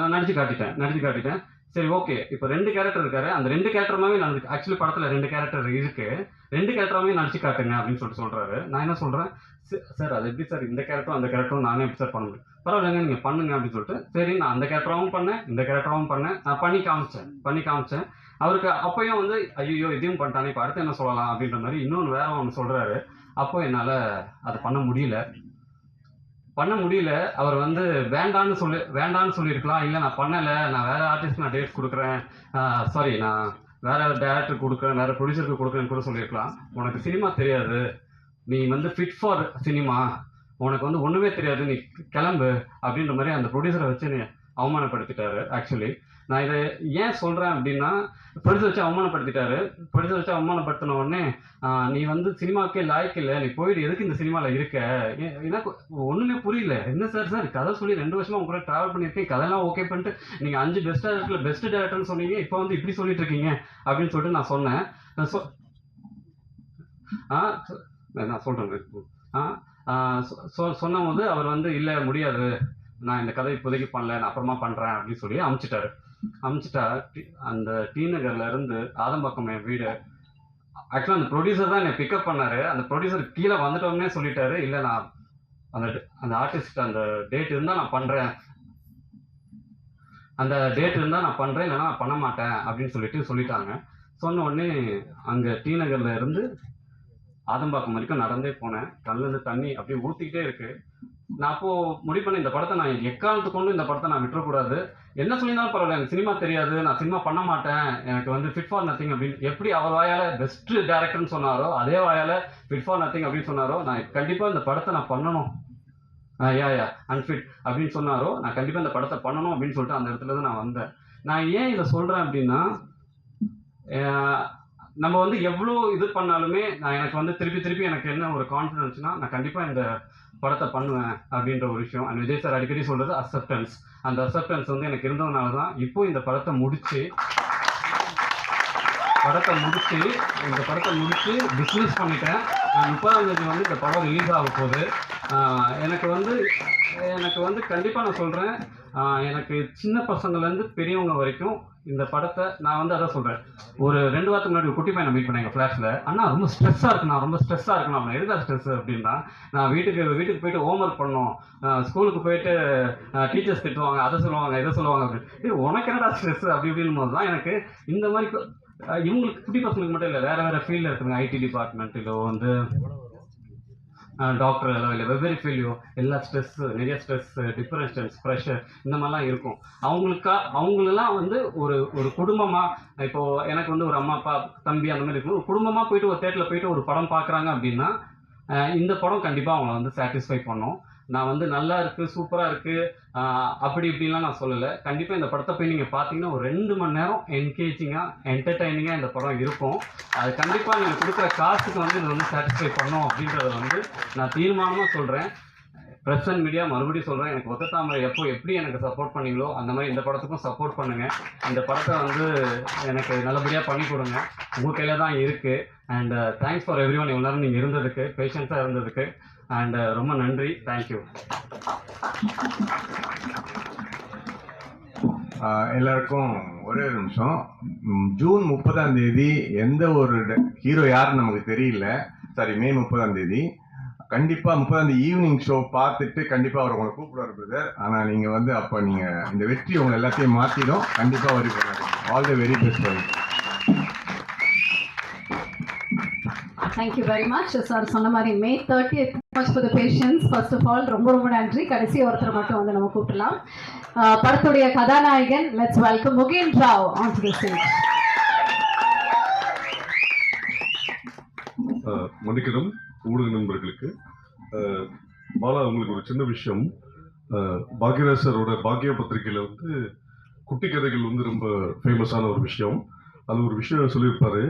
நான் நடிச்சு காட்டிட்டேன். சரி ஓகே, இப்போ 2 கேரக்டர் இருக்காரு, அந்த 2 கேரக்டருமாவே நடந்து, ஆக்சுவலி படத்தில் 2 கேரக்டர் இருக்கு, 2 கேரக்டராகவே நடிச்சு காட்டுங்க அப்படின்னு சொல்கிறாரு. நான் என்ன சொல்கிறேன், சார் அது எப்படி சார், இந்த கேரக்டரும் அந்த கேரக்டரும் நானே எப்படி சார் பண்ண முடியும், பரவாயில்லைங்க நீங்கள் பண்ணுங்க அப்படின்னு சொல்லிட்டு. சரி, நான் அந்த கேரக்டராகவும் பண்ணேன், இந்த கேரக்டராகவும் பண்ணேன், நான் பண்ணி காமிச்சேன். அவருக்கு அப்போயும் வந்து ஐயோ இதையும் பண்ணிட்டானே, இப்போ அடுத்து என்ன சொல்லலாம் அப்படின்ற மாதிரி இன்னொன்று வேற ஒன்று சொல்கிறாரு. அப்போ என்னால் அதை பண்ண முடியல. அவர் வந்து வேண்டான்னு சொல்லியிருக்கலாம், இல்லை நான் பண்ணலை, நான் வேறு ஆர்டிஸ்ட் நான் டேட்ஸ் கொடுக்குறேன், சாரி நான் வேறு டேரக்டர் கொடுக்குறேன், வேறு ப்ரொடியூசருக்கு கொடுக்குறேன்னு கூட சொல்லியிருக்கலாம். உனக்கு சினிமா தெரியாது, நீ வந்து ஃபிட் ஃபார் சினிமா, உனக்கு வந்து ஒன்றுமே தெரியாது, நீ கிளம்பு அப்படின்ற மாதிரி அந்த ப்ரொடியூசரை வச்சு நீ அவமானப்படுத்திட்டாரு. ஆக்சுவலி நான் இதை ஏன் சொல்கிறேன் அப்படின்னா, ப்ரொடியூசர் வச்சு அவமானப்படுத்தின உடனே நீ வந்து சினிமாவுக்கே லாய்க்கு இல்லை, நீ போயிட்டு எதுக்கு இந்த சினிமாவில் இருக்க, எனக்கு ஒன்றுமே புரியல. என்ன சார் கதை சொல்லி 2 வருஷமாக உங்க கூட ட்ராவல் பண்ணியிருக்கேன், கதையெல்லாம் ஓகே பண்ணிட்டு நீங்கள் 5 பெஸ்ட் டேரக்டர்னு சொன்னீங்க, இப்போ வந்து இப்படி சொல்லிட்டு இருக்கீங்க அப்படின்னு சொல்லிட்டு நான் சொன்னேன். நான் சொல்கிறேன். சொன்ன போது அவர் வந்து இல்லை முடியாது, நான் இந்த கதை இப்போதைக்கு பண்ணல, நான் அப்புறமா பண்ணுறேன் அப்படின்னு சொல்லி அமுச்சிட்டா. அந்த டி நகர்ல இருந்து ஆதம்பாக்கம் என் வீடு. ஆக்சுவலாக அந்த ப்ரொடியூசர் தான் என்னை பிக்கப் பண்ணாரு. அந்த ப்ரொடியூசர் கீழே வந்துட்டோம்னே சொல்லிட்டாரு, இல்லை நான் அந்த ஆர்டிஸ்ட் அந்த டேட் இருந்தால் நான் பண்ணுறேன், இல்லைன்னா நான் பண்ண மாட்டேன் அப்படின்னு சொல்லிட்டாங்க. சொன்ன உடனே அங்கே டி நகர்ல இருந்து ஆதம்பாக்கம் வரைக்கும் நடந்தே போனேன். கண்ணிலேருந்து தண்ணி அப்படியே ஊற்றிக்கிட்டே இருக்கு. நான் அப்போ முடிவு பண்ண இந்த படத்தை நான் எக்காலத்துக்கு கொண்டு இந்த படத்தை நான் விட்டுறக்கூடாது. என்ன சொல்லியிருந்தாலும் பரவாயில்ல, எனக்கு சினிமா தெரியாது, நான் சினிமா பண்ண மாட்டேன், எனக்கு வந்து ஃபிட் ஃபார் நத்திங் அப்படின்னு எப்படி அவர் வாயால பெஸ்ட் டேரக்டர்னு சொன்னாரோ, அதே வாயால ஃபிட் ஃபார் நத்திங் அப்படின்னு சொன்னாரோ, நான் கண்டிப்பாக இந்த படத்தை நான் பண்ணணும். அன்ஃபிட் அப்படின்னு சொன்னாரோ, நான் கண்டிப்பாக இந்த படத்தை பண்ணணும் அப்படின்னு சொல்லிட்டு அந்த இடத்துல இருந்து நான் வந்தேன். நான் ஏன் இதை சொல்கிறேன் அப்படின்னா, நம்ம வந்து எவ்வளோ இது பண்ணாலுமே எனக்கு வந்து திருப்பி எனக்கு என்ன ஒரு கான்ஃபிடன்ஸ்னா, நான் கண்டிப்பாக இந்த படத்தை பண்ணுவேன் அப்படின்ற ஒரு விஷயம். அண்ட் விஜய் சார் அடிக்கடி சொல்கிறது அக்செப்டன்ஸ். அந்த அக்செப்டன்ஸ் வந்து எனக்கு இருந்ததுனால தான் இப்போ இந்த படத்தை முடித்து பிஸ்னஸ் பண்ணிட்டேன். 30ஆம் தேதி வந்து இந்த படம் ரிலீஸ் ஆக போகுது. எனக்கு வந்து கண்டிப்பாக நான் சொல்கிறேன், எனக்கு சின்ன பசங்கள்லேருந்து பெரியவங்க வரைக்கும் இந்த படத்தை நான் வந்து அதான் சொல்கிறேன். ஒரு 2 வாரத்துக்கு முன்னாடி ஒரு குட்டி பையனை மீட் பண்ணேன் எங்கள் ஃப்ளாஷில். அண்ணா ரொம்ப ஸ்ட்ரெஸ்ஸாக இருக்கணும் அவனை. எதுக்கா ஸ்ட்ரெஸ் அப்படின்னா, நான் வீட்டுக்கு போயிட்டு ஹோம்ஒர்க் பண்ணணும், ஸ்கூலுக்கு போயிட்டு டீச்சர்ஸ் திட்டுவாங்க, அதை சொல்லுவாங்க இதை சொல்லுவாங்க அப்படின்னு. உனக்கு என்னடா ஸ்ட்ரெஸ் அப்படி இப்படின்னு போது தான் எனக்கு இந்த மாதிரி இவங்களுக்கு குட்டி பசங்களுக்கு மட்டும் இல்லை, வேறு ஃபீல்டில் இருக்குதுங்க. ஐடி டிபார்ட்மெண்ட்டிலோ வந்து டாக்டர் இல்லை வெவ்வேறு ஃபீல்டையோ எல்லா நிறைய ஸ்ட்ரெஸ், டிப்ரெஷன்ஸ், ப்ரெஷர் இந்த மாதிரிலாம் இருக்கும். அவங்களெல்லாம் வந்து ஒரு குடும்பமாக, இப்போது எனக்கு வந்து ஒரு அம்மா அப்பா தம்பி அந்த மாதிரி இருக்கும், ஒரு குடும்பமாக போயிட்டு ஒரு தேட்டரில் போயிட்டு ஒரு படம் பார்க்குறாங்க அப்படின்னா இந்த படம் கண்டிப்பாக அவங்கள வந்து சாட்டிஸ்ஃபை பண்ணும். நான் வந்து நல்லா இருக்குது, சூப்பராக இருக்குது அப்படி இப்படின்லாம் நான் சொல்லலை. கண்டிப்பாக இந்த படத்தை போய் நீங்கள் பார்த்தீங்கன்னா ஒரு 2 மணி நேரம் என்கேஜிங்காக என்டர்டைனிங்காக இந்த படம் இருக்கும். அது கண்டிப்பாக நீங்கள் கொடுக்குற காசுக்கு வந்து இது வந்து சாட்டிஸ்ஃபை பண்ணும் அப்படின்றத வந்து நான் தீர்மானமாக சொல்கிறேன். ப்ரெஸ் அண்ட் மீடியா மறுபடியும் சொல்கிறேன், எனக்கு ஒத்தத்தாமரை எப்படி எனக்கு சப்போர்ட் பண்ணீங்களோ அந்த மாதிரி இந்த படத்துக்கும் சப்போர்ட் பண்ணுங்கள். இந்த படத்தை வந்து எனக்கு நல்லபடியாக பண்ணி கொடுங்க, உங்கள் கையில் தான் இருக்குது. And thanks for every one, இவ்வளோ நேரம் நீங்கள் இருந்ததுக்கு, பேஷன்ஸாக இருந்ததுக்கு. அண்ட் ரொம்ப நன்றி, தேங்க்யூ. எல்லாருக்கும் ஒரே ஒரு நிமிஷம். ஜூன் 30ஆம் தேதி எந்த ஒரு ஹீரோ யாருன்னு நமக்கு தெரியல. சாரி, மே 30ஆம் தேதி கண்டிப்பாக 30ஆம் தேதி ஈவினிங் ஷோ பார்த்துட்டு கண்டிப்பாக அவர் உங்களை கூப்பிடுவார் பிரதர். ஆனால் நீங்கள் வந்து அப்போ நீங்கள் இந்த வெற்றி உங்களை எல்லாத்தையும் மாற்றிடும். கண்டிப்பாக வருவீங்க. All the very best. Thank you very much sir. சொன்ன மாதிரி May 30th much for the patience. First of all ரொம்ப நன்றி. கடைசி ஒருத்தர் மட்டும் வந்து நம்ம கூப்பிடலாம். படத்துடைய கதாநாயகன், let's welcome Mugen Rao on to the stage. மன்னிக்கணும் ஊடக நண்பர்களுக்கு. பாலா, உங்களுக்கு ஒரு சின்ன விஷயம். பாக்யராஜ் சாரோட பாக்யா பத்திரிகையில் வந்து குட்டி கதைகள் வந்து ரொம்ப ஃபேமஸான ஒரு விஷயம். அது ஒரு விஷயம் சொல்லியிருப்பாரு.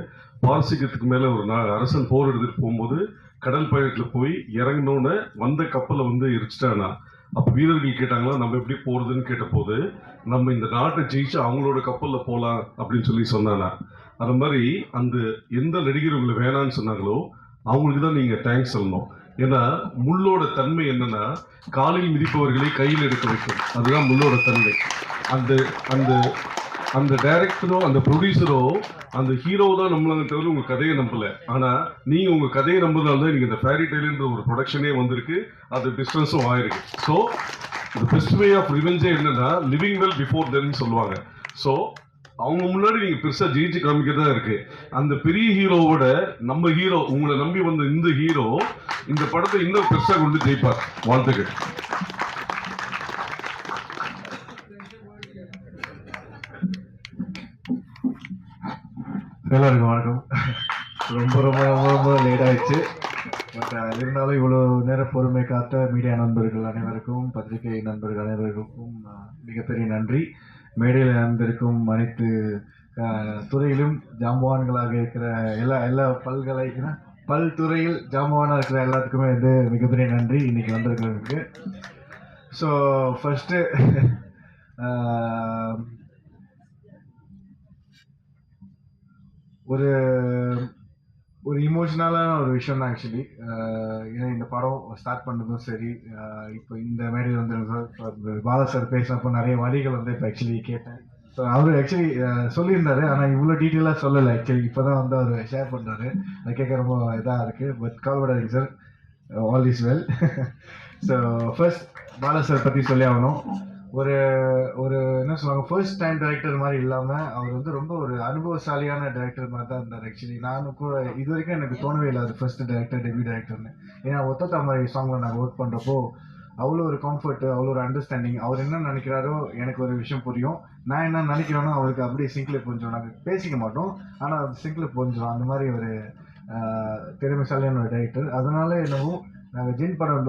பாரசீகத்துக்கு மேலே ஒரு அரசன் போர் எடுத்துகிட்டு போகும்போது கடல் பயணத்தில் போய் இறங்கினோன்னு வந்த கப்பலை வந்து எரிச்சிட்டானா. அப்போ வீரர்கள் கேட்டாங்களா நம்ம எப்படி போகிறதுன்னு கேட்டபோது, நம்ம இந்த நாட்டை ஜெயிச்சு அவங்களோட கப்பலில் போகலாம் அப்படின்னு சொல்லி சொன்னானா. அது மாதிரி அந்த எந்த நடிகர் உங்களை வேணான்னு சொன்னாங்களோ அவங்களுக்கு தான் நீங்கள் தேங்க்ஸ் சொல்லணும். ஏன்னா முள்ளோட தன்மை என்னன்னா, காலில் மிதிப்பவர்களை கையில் எடுக்க வைக்கும். அதுதான் முள்ளோட தன்மை. அந்த அந்த அந்த டைரக்டரோ அந்த ப்ரொடியூசரோ அந்த ஹீரோ தான் நம்மளாங்க தவிர உங்கள் கதையை நம்பலை. ஆனால் நீங்கள் உங்கள் கதையை நம்புறதால தான் நீங்கள் இந்த ஃபேரி டெய்லுன்ற ஒரு ப்ரொடக்ஷனே வந்திருக்கு, அது பிஸ்னஸும் ஆயிருக்கு. So the best way of ரிவெஞ்சே என்னன்னா லிவிங் வெல் பிஃபோர் தென் சொல்லுவாங்க. ஸோ அவங்க முன்னாடி நீங்கள் பெருசாக ஜெயிச்சு காமிக்கிறதா இருக்கு. அந்த பெரிய ஹீரோவோட நம்ம ஹீரோ, உங்களை நம்பி வந்த இந்த ஹீரோ இந்த படத்தை இன்னும் பெருசாக கொண்டு ஜெயிப்பார். வாழ்த்துக்கள். எல்லாருக்கும் வணக்கம். ரொம்ப ரொம்ப ரொம்ப ரொம்ப லேட் ஆயிடுச்சு. பட் இருந்தாலும் இவ்வளோ நேரம் பொறுமை காத்த மீடியா நண்பர்கள் அனைவருக்கும், பத்திரிகை நண்பர்கள் அனைவருக்கும் மிகப்பெரிய நன்றி. மேடையில் இருந்திருக்கும் அனைத்து துறையிலும் ஜாம்பவான்களாக இருக்கிற எல்லா பல்துறையில் ஜாம்பவானாக இருக்கிற எல்லாத்துக்குமே வந்து மிகப்பெரிய நன்றி இன்னைக்கு வந்திருக்கிறதுக்கு. ஸோ ஃபஸ்ட்டு ஒரு இமோஷனலான ஒரு விஷயம் தான் ஆக்சுவலி. ஏன்னா இந்த படம் ஸ்டார்ட் பண்ணதும் சரி, இப்போ இந்த மேடையில் வந்து பாலா சார் பேசினப்போ நிறைய வரிகள் வந்து இப்போ ஆக்சுவலி கேட்டேன். ஸோ அவர் ஆக்சுவலி சொல்லியிருந்தாரு, ஆனால் இவ்வளோ டீட்டெயிலாக சொல்லலை. ஆக்சுவலி இப்போ தான் வந்து அவர் ஷேர் பண்ணுறாரு. அதை கேட்க ரொம்ப இதாக இருக்குது. பட் கவலைப்படாதீங்க sir, all is well. So first Bala sir பற்றி சொல்லி ஆகணும். ஒரு என்ன சொல்லுவாங்க, ஃபர்ஸ்ட் டைம் டைரக்டர் மாதிரி இல்லாமல் அவர் வந்து ரொம்ப ஒரு அனுபவசாலியான டைரக்டர் மாதிரி தான் இருந்தார். ஆக்சுவலி நானும் கூட இது வரைக்கும் எனக்கு தோணவே இல்லை அது ஃபர்ஸ்ட் டைரக்டர், டெபியூ டைரக்டர்னு. ஏன்னா ஒத்தத்தாமரை சாங்கில் நாங்கள் ஒர்க் பண்ணுறப்போ அவ்வளோ ஒரு கம்ஃபர்ட், அவ்வளோ ஒரு அண்டர்ஸ்டாண்டிங். அவர் என்ன நினைக்கிறாரோ எனக்கு ஒரு விஷயம் புரியும், நான் என்ன நினைக்கிறேனோ அவருக்கு அப்படியே சிங்கில் புரிஞ்சிடும். நாங்கள் பேசிக்க மாட்டோம், ஆனால் அது சிங்கில் புரிஞ்சிடும். அந்த மாதிரி ஒரு திறமைசாலியான ஒரு டைரக்டர். அதனால என்னவோ நாங்கள் ஜின் படம்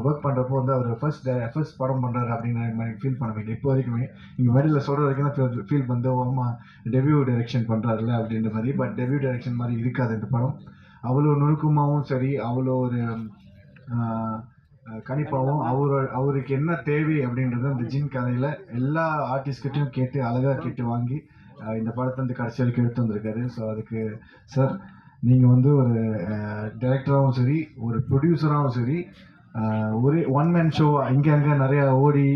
ஒர்க் பண்ணுறப்போ வந்து அவர் ஃபர்ஸ்ட் படம் பண்ணுறாரு அப்படின்னு எனக்கு ஃபீல் பண்ண முடியல இப்போ வரைக்குமே. இங்கே மேடையில் சொல்கிற வரைக்கும் தான் ஃபீல் வந்து ஆமாம் டெபியூ டைரக்ஷன் பண்ணுறாருல அப்படின்ற மாதிரி. பட் டெபியூ டைரக்ஷன் மாதிரி இருக்காது இந்த படம். அவ்வளோ நுணுக்கமாகவும் சரி, அவ்வளோ ஒரு கணிப்பாகவும் அவருக்கு என்ன தேவை அப்படின்றது அந்த ஜின் கதையில் எல்லா ஆர்டிஸ்ட்கிட்டையும் கேட்டு அழகாக கேட்டு வாங்கி இந்த படத்தை வந்து கடைசி வரைக்கும் எடுத்து வந்திருக்காரு. ஸோ அதுக்கு சார் நீங்கள் வந்து ஒரு டைரக்டராகவும் சரி, ஒரு ப்ரொடியூசராகவும் சரி, ஒரு ஒன் மேன் ஷோ இங்கே அங்கே நிறையா ஓடி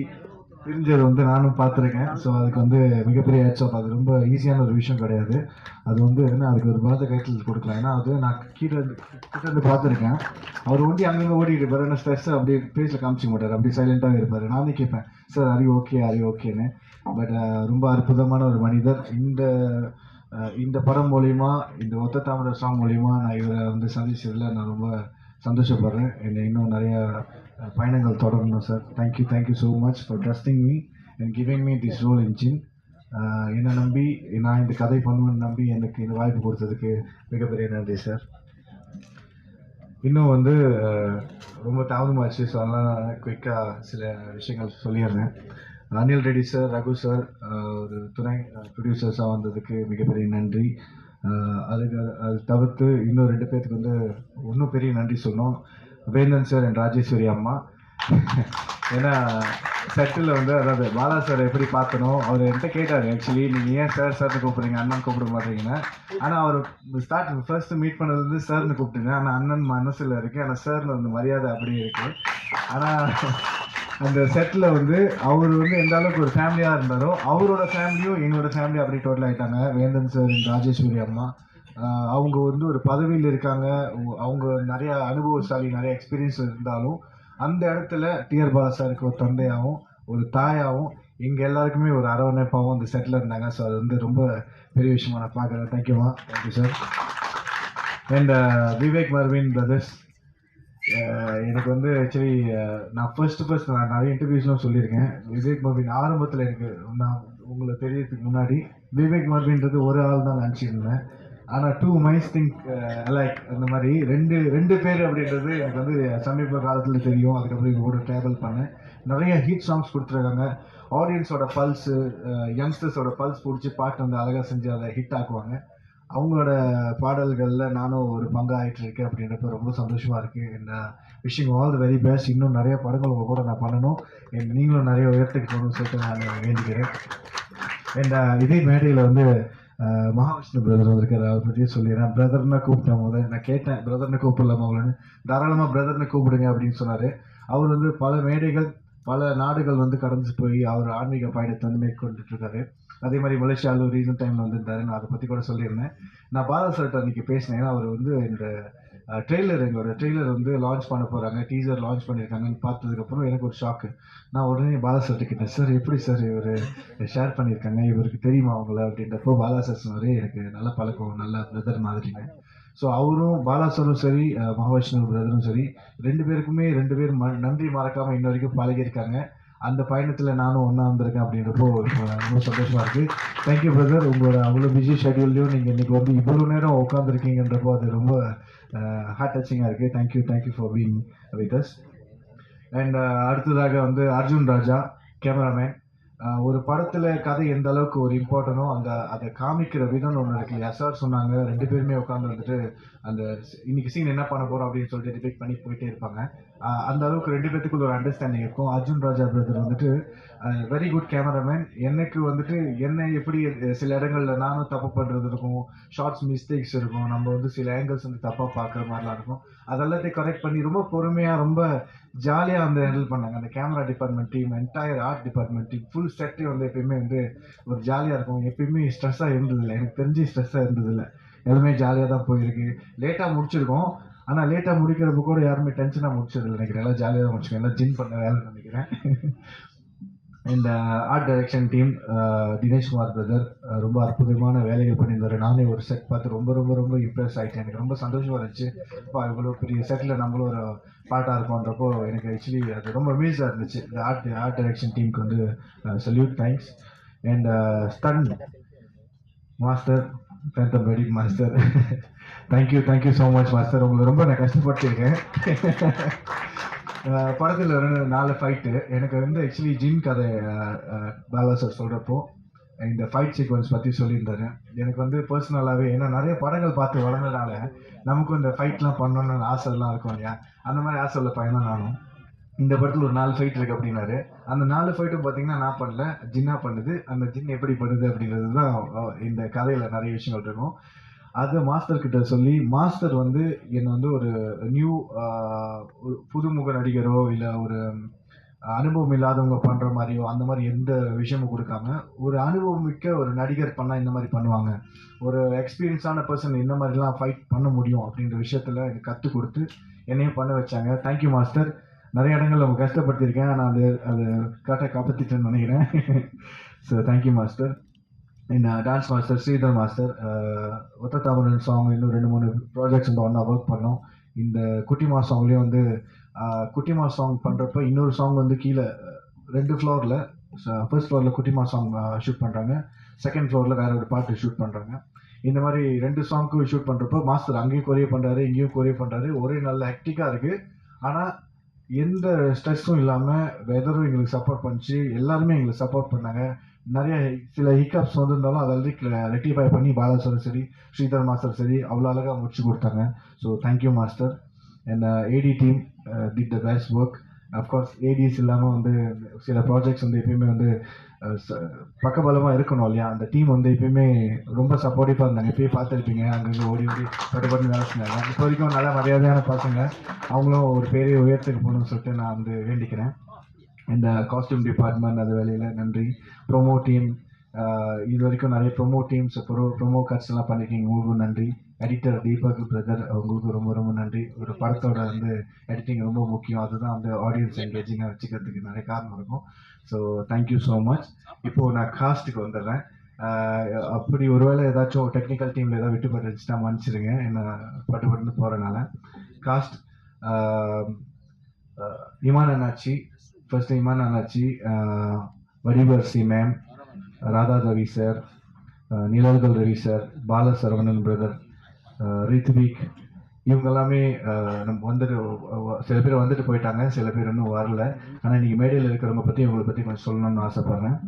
பிரிஞ்சது வந்து நானும் பார்த்துருக்கேன். ஸோ அதுக்கு வந்து மிகப்பெரிய ஹேட்ஸ் ஆஃப். அது ரொம்ப ஈஸியான ஒரு விஷயம் கிடையாது. அது வந்து என்ன, அதுக்கு ஒரு பலத்த கைட்டில் கொடுக்கலாம். ஏன்னா அது நான் கிட்ட பார்த்துருக்கேன். அவர் ஒண்டி அங்கங்கே ஓடிட்டு இருப்பார், என்ன ஸ்ட்ரெஸ் அப்படியே பேஜில் காமிச்சிக்க மாட்டார், அப்படியே சைலண்ட்டாக இருப்பார். நானே கேட்பேன் சார் அறி ஓகேன்னு. பட் ரொம்ப அற்புதமான ஒரு மனிதர். இந்த படம் மூலிமா, இந்த ஒத்த தாமரை சாங் மூலிமா நான் இவரை வந்து சந்திச்சதில் நான் ரொம்ப சந்தோஷப்படுறேன். என்னை இன்னும் நிறைய பயணங்கள் தொடரணும் சார். Thank you so much for trusting me and giving me this role in Jinn. என்னை நம்பி நான் இந்த கதை பண்ணுவேன்னு நம்பி எனக்கு இந்த வாய்ப்பு கொடுத்ததுக்கு மிகப்பெரிய நன்றி சார். இன்னும் வந்து ரொம்ப தாமதமாச்சு, ஸோ அதனால் நான் குயிக்காக சில விஷயங்கள் சொல்லிடுறேன். அனில் ரெட்டி சார், ரகு சார், ஒரு துணை ப்ரொடியூசர்ஸாக வந்ததுக்கு மிகப்பெரிய நன்றி. அது தவிர்த்து இன்னும் 2 பேர்த்துக்கு வந்து இன்னும் பெரிய நன்றி சொல்லணும். வேந்தன் சார் அண்ட் ராஜேஸ்வரி அம்மா. ஏன்னா செட்டில் வந்து அதாவது பாலா சார் எப்படி பார்த்தனோ அவர் என்கிட்ட கேட்டார், ஆக்சுவலி நீங்கள் ஏன் சார்னு கூப்பிட்றீங்க, அண்ணன் கூப்பிட மாட்டீங்கன்னா. ஆனால் அவர் ஃபர்ஸ்ட் மீட் பண்ணது வந்து சார்னு கூப்பிட்டுங்க. ஆனால் அண்ணன் மனசில் இருக்குது, ஆனால் சார்னு வந்து மரியாதை அப்படியே இருக்குது. ஆனால் அந்த செட்டில் வந்து அவர் வந்து எந்த அளவுக்கு ஒரு ஃபேமிலியாக இருந்தாரோ அவரோட ஃபேமிலியும் எங்களோட ஃபேமிலி அப்படி டோட்டல் ஆகிட்டாங்க. வேந்தன் சார், ராஜேஸ்வரி அம்மா அவங்க வந்து ஒரு பதவியில் இருக்காங்க. அவங்க நிறையா அனுபவசாலி, நிறைய எக்ஸ்பீரியன்ஸ் இருந்தாலும் அந்த இடத்துல டிஆர் பாலா சாருக்கு ஒரு தந்தையாகவும் ஒரு தாயாகவும் எங்கள் எல்லாருக்குமே ஒரு அரவணைப்பாகவும் அந்த செட்டில் இருந்தாங்க. ஸோ அது வந்து ரொம்ப பெரிய விஷயமா நான் பார்க்குறேன். Thank you sir. And Vivek Marvin brothers, எனக்கு வந்து ஆக்சுவலி நான் ஃபர்ஸ்ட் நான் நிறைய இன்டர்வியூஸ்லாம் சொல்லியிருக்கேன். விவேக் மர்வின் ஆரம்பத்தில் எனக்கு நான் உங்களை தெரியறதுக்கு முன்னாடி விவேக் மர்வின்றது ஒரு ஆள் தான் நினச்சிருந்தேன். ஆனால் 2 minds think alike அந்த மாதிரி ரெண்டு பேர் அப்படின்றது எனக்கு வந்து சமீப காலத்தில் தெரியும். அதுக்கப்புறம் இவங்க கூட ட்ராவல் பண்ணேன். நிறைய ஹிட் சாங்ஸ் கொடுத்துருக்காங்க. ஆடியன்ஸோட பல்ஸு, யங்ஸ்டர்ஸோட பல்ஸ் பிடிச்சி பாட்டு வந்து அழகாக செஞ்சு அதை ஹிட் ஆக்குவாங்க. அவங்களோட பாடல்களில் நானும் ஒரு பங்காயிட்டு இருக்கேன் அப்படின்றப்ப ரொம்ப சந்தோஷமாக இருக்குது. And wishing all the very best. இன்னும் நிறைய படங்கள் உங்கள் கூட நான் பண்ணணும், நீங்களும் நிறைய உயரத்துக்கு போகணும்னு சொல்லிட்டு நான் வேண்டிக்கிறேன். அண்ட் இதே மேடையில் வந்து மகாவிஷ்ணு பிரதர் வந்திருக்காரு. அவரை பற்றியே சொல்லிடுறேன். பிரதர்னா கூப்பிட்டேன். முதல்ல நான் கேட்டேன், பிரதர்னு கூப்பிடலாமா அவங்களன்னு. தாராளமாக பிரதர்னு கூப்பிடுங்க அப்படின்னு சொன்னார். அவர் வந்து பல மேடைகள், பல நாடுகள் வந்து கடந்து போய் அவர் ஆன்மீக பயணத்தை வந்து மேற்கொண்டுட்டு இருக்காரு. அதே மாதிரி மலேசியாவில் ரீசன்ட் டைமில் வந்திருந்தாரு. நான் அதை பற்றி கூட சொல்லியிருந்தேன். நான் பாலா சார்கிட்ட அன்றைக்கி பேசினேன். அவர் வந்து இந்த எங்களோட ட்ரெய்லர் வந்து லான்ச் பண்ண போகிறாங்க, டீசர் லான்ச் பண்ணியிருக்காங்கன்னு பார்த்ததுக்கப்புறம் எனக்கு ஒரு ஷாக்கு. நான் உடனே பாலா சார்கிட்ட கேட்டேன், சார் எப்படி சார் இவர் ஷேர் பண்ணியிருக்காங்க, இவருக்கு தெரியுமா அவங்கள அப்படின்றப்போ பாலா சார் சொன்னார், எனக்கு நல்ல பழக்கம், நல்ல பிரதர் மாதிரிங்க. ஸோ அவரும் பாலா சாரும் சரி, மகாவிஷ்ணு பிரதரும் சரி, 2 பேருக்குமே 2 பேர் நன்றி மறக்காமல் இன்ன வரைக்கும் பழகியிருக்காங்க. அந்த பயணத்தில் நானும் ஒன்றா வந்திருக்கேன் அப்படின்றப்போ ரொம்ப சந்தோஷமாக இருக்குது. Thank you brother. உங்களோட அவ்வளோ பிஸி ஷெட்யூல்லையும் நீங்கள் இன்றைக்கி வந்து இவ்வளோ நேரம் உட்காந்துருக்கீங்கன்றப்போ அது ரொம்ப ஹார்ட் டச்சிங்காக இருக்குது. Thank you for being with us. And அடுத்ததாக வந்து அர்ஜுன் ராஜா, கேமராமேன். ஒரு படத்தில் கதை எந்த அளவுக்கு ஒரு இம்பார்ட்டனோ அதை காமிக்கிற விதம்னு ஒன்று இருக்கு இல்லையா. சார் சொன்னாங்க 2 பேருமே உட்காந்து வந்துட்டு அந்த இன்னைக்கு சீன் என்ன பண்ண போகிறோம் அப்படின்னு சொல்லிட்டு டிபேட் பண்ணி போயிட்டே இருப்பாங்க. அந்த அளவுக்கு 2 பேத்துக்குள்ள ஒரு அண்டர்ஸ்டாண்டிங் இருக்கும். அர்ஜுன் ராஜா பிரதர் வந்துட்டு வெரி குட் கேமராமேன். எனக்கு வந்துட்டு என்ன எப்படி சில இடங்களில் நானும் தப்பு பண்ணுறது இருக்கும், ஷார்ட்ஸ் மிஸ்டேக்ஸ் இருக்கும், நம்ம வந்து சில ஆங்கிள்ஸ் வந்து தப்பாக பார்க்குற மாதிரிலாம் இருக்கும். அதெல்லாத்தையும் கரெக்ட் பண்ணி ரொம்ப பொறுமையாக ரொம்ப ஜாலியாக வந்து ஹேண்டில் பண்ணாங்க. அந்த camera department team, entire art department team, full செட்டே வந்து எப்பயுமே வந்து ஒரு ஜாலியாக இருக்கும். எப்பயுமே ஸ்ட்ரெஸ்ஸாக இருந்ததில்லை, எனக்கு தெரிஞ்சு ஸ்ட்ரெஸ்ஸாக இருந்ததில்லை. எல்லாமே ஜாலியாக தான் போயிருக்கு. லேட்டாக முடிச்சிருக்கோம், ஆனால் லேட்டாக முடிக்கிறப்ப கூட யாருமே டென்ஷனாக முடிச்சதில்லை நினைக்கிறேன். எல்லாம் ஜாலியாக தான் முடிச்சுக்கோங்க. எல்லாம் ஜின் பண்ண வேலை நினைக்கிறேன். இந்த art direction team Dineshkumar brother ரொம்ப அற்புதமான வேலைகள் பண்ணியிருந்தாரு. நானே ஒரு செட் பார்த்து ரொம்ப ரொம்ப ரொம்ப இம்ப்ரெஸ் ஆகிட்டேன். எனக்கு ரொம்ப சந்தோஷமாக இருந்துச்சு. இப்போ இவ்வளோ பெரிய செட்டில் நம்மளும் ஒரு பாட்டாக இருக்கோன்றப்போ எனக்கு ஆக்சுவலி அது ரொம்ப அமேஸாக இருந்துச்சு. இந்த ஆர்ட் டைரக்ஷன் டீமுக்கு வந்து salute, thanks. And stun master, பேந்தம் வெடிட் master, thank you so much master. உங்களை ரொம்ப நான் கஷ்டப்பட்டுருக்கேன். படத்தில் 4 ஃபைட்டு எனக்கு வந்து ஆக்சுவலி ஜின் கதை பாலா சார் சொல்கிறப்போ இந்த ஃபைட் சீக்வன்ஸ் பற்றி சொல்லியிருந்தாரு. எனக்கு வந்து பர்சனலாகவே, ஏன்னா நிறைய படங்கள் பார்த்து வளர்ந்ததால நமக்கும் இந்த ஃபைட்லாம் பண்ணணும்னு ஆசைலாம் இருக்கும் இல்லையா, அந்த மாதிரி ஆசை உள்ள பையன் தான் நானும். இந்த படத்தில் ஒரு 4 ஃபைட் இருக்குது அப்படின்னாரு. அந்த 4 ஃபைட்டும் பார்த்தீங்கன்னா நான் பண்ணல, ஜின்னா பண்ணுது. அந்த ஜின் எப்படி பண்ணுது அப்படின்றது தான் இந்த கதையில் நிறைய விஷயங்கள் இருக்கும். அதை மாஸ்டர் கிட்ட சொல்லி, மாஸ்டர் வந்து என்னை வந்து ஒரு நியூ புதுமுக நடிகரோ இல்லை ஒரு அனுபவம் இல்லாதவங்க பண்ணுற மாதிரியோ அந்த மாதிரி எந்த விஷயமும் கொடுக்காம, ஒரு அனுபவம் மிக்க ஒரு நடிகர் பண்ணால் இந்த மாதிரி பண்ணுவாங்க, ஒரு எக்ஸ்பீரியன்ஸான பர்சன் இந்த மாதிரிலாம் ஃபைட் பண்ண முடியும் அப்படின்ற விஷயத்தில் எனக்கு கற்றுக் கொடுத்து என்னையும் பண்ண வச்சாங்க. Thank you master. நிறைய இடங்கள் நம்ம கஷ்டப்படுத்தியிருக்கேன், ஆனால் அது கரெக்டாக காப்பாற்றிட்டேன்னு நினைக்கிறேன். So thank you master. Dance master Sridhar master, ஒத்த தாமரன் சாங் இன்னும் 2-3 ப்ராஜெக்ட்ஸ் வந்து ஒன்றா ஒர்க் பண்ணோம். இந்த குட்டிமா சாங்லேயும் வந்து குட்டிமா சாங் பண்ணுறப்ப இன்னொரு சாங் வந்து கீழே 2 ஃப்ளோரில், ஃபர்ஸ்ட் ஃப்ளோரில் குட்டிமா சாங் ஷூட் பண்ணுறாங்க, செகண்ட் ஃப்ளோரில் வேற ஒரு பாட்டு ஷூட் பண்ணுறாங்க. இந்த மாதிரி 2 சாங்க்கும் ஷூட் பண்ணுறப்போ மாஸ்டர் அங்கேயும் கொரியோ பண்ணுறாரு, இங்கேயும் கொரியோ பண்ணுறாரு. ஒரே நல்ல ஹெக்டிக்காக இருக்குது, ஆனால் எந்த ஸ்ட்ரெஸ்ஸும் இல்லாமல் வெதரும் எங்களுக்கு சப்போர்ட் பண்ணிச்சு, எல்லாருமே எங்களுக்கு சப்போர்ட் பண்ணாங்க. நிறைய சில ஹிக்கப்ஸ் வந்திருந்தாலும் அதை ரெக்டிஃபை பண்ணி பாலா சார் சரி, ஸ்ரீதர் மாஸ்டர் சரி அவ்வளோ அழகாக முடிச்சு கொடுத்தாங்க. So thank you master. And AD team did the best work. Of course ADs இல்லாமல் வந்து சில ப்ராஜெக்ட்ஸ் வந்து எப்பயுமே வந்து பக்கபலமாக இருக்கணும் இல்லையா, அந்த டீம் வந்து எப்பயுமே ரொம்ப சப்போர்ட்டிவாக இருந்தாங்க. எப்பயும் பார்த்துருப்பீங்க, அங்கங்கே ஓடி பட்டு வேலை செஞ்சாங்க. இப்போ வரைக்கும் நல்ல மரியாதையான பசங்க, அவங்களும் ஒரு பெரிய உயரத்துக்கு போகணும்னு சொல்லிட்டு நான் வந்து வேண்டிக்கிறேன். இந்த காஸ்டியூம் டிபார்ட்மெண்ட் அது வேலையில் நன்றி. ப்ரொமோ டீம், இது வரைக்கும் நிறைய ப்ரொமோ டீம்ஸ் ப்ரொமோ கட்ஸ் எல்லாம் பண்ணியிருக்கீங்க, உங்களுக்கும் நன்றி. எடிட்டர் தீபக் பிரதர், உங்களுக்கு ரொம்ப ரொம்ப நன்றி. ஒரு படத்தோட வந்து எடிட்டிங் ரொம்ப முக்கியம், அதுதான் வந்து ஆடியன்ஸ் என்கேஜிங்காக வச்சுக்கிறதுக்கு நிறைய காரணம் இருக்கும். So thank you so much. இப்போது நான் காஸ்ட்டுக்கு வந்துடுறேன். அப்படி ஒருவேளை ஏதாச்சும் டெக்னிக்கல் டீமில் ஏதாவது விட்டுப்பட்டு இருந்துச்சுன்னா மன்னிச்சிடுங்க, என்ன பட்டு போகிறனால. Cost Imman Annachi, first Imman Annachi, வடிவர்சி ma'am, Radha Ravi sir, நிழல்கள் ரவி சார், பால சரவணன் பிரதர், ரித்விக், இவங்க எல்லாமே நம்ம வந்துட்டு சில பேர் வந்துட்டு போயிட்டாங்க, சில பேர் இன்னும் வரல. ஆனால் இன்றைக்கி மேடையில் இருக்கிறவங்க பற்றி இவங்களை பற்றி கொஞ்சம் சொல்லணும்னு ஆசைப்பட்றேன்.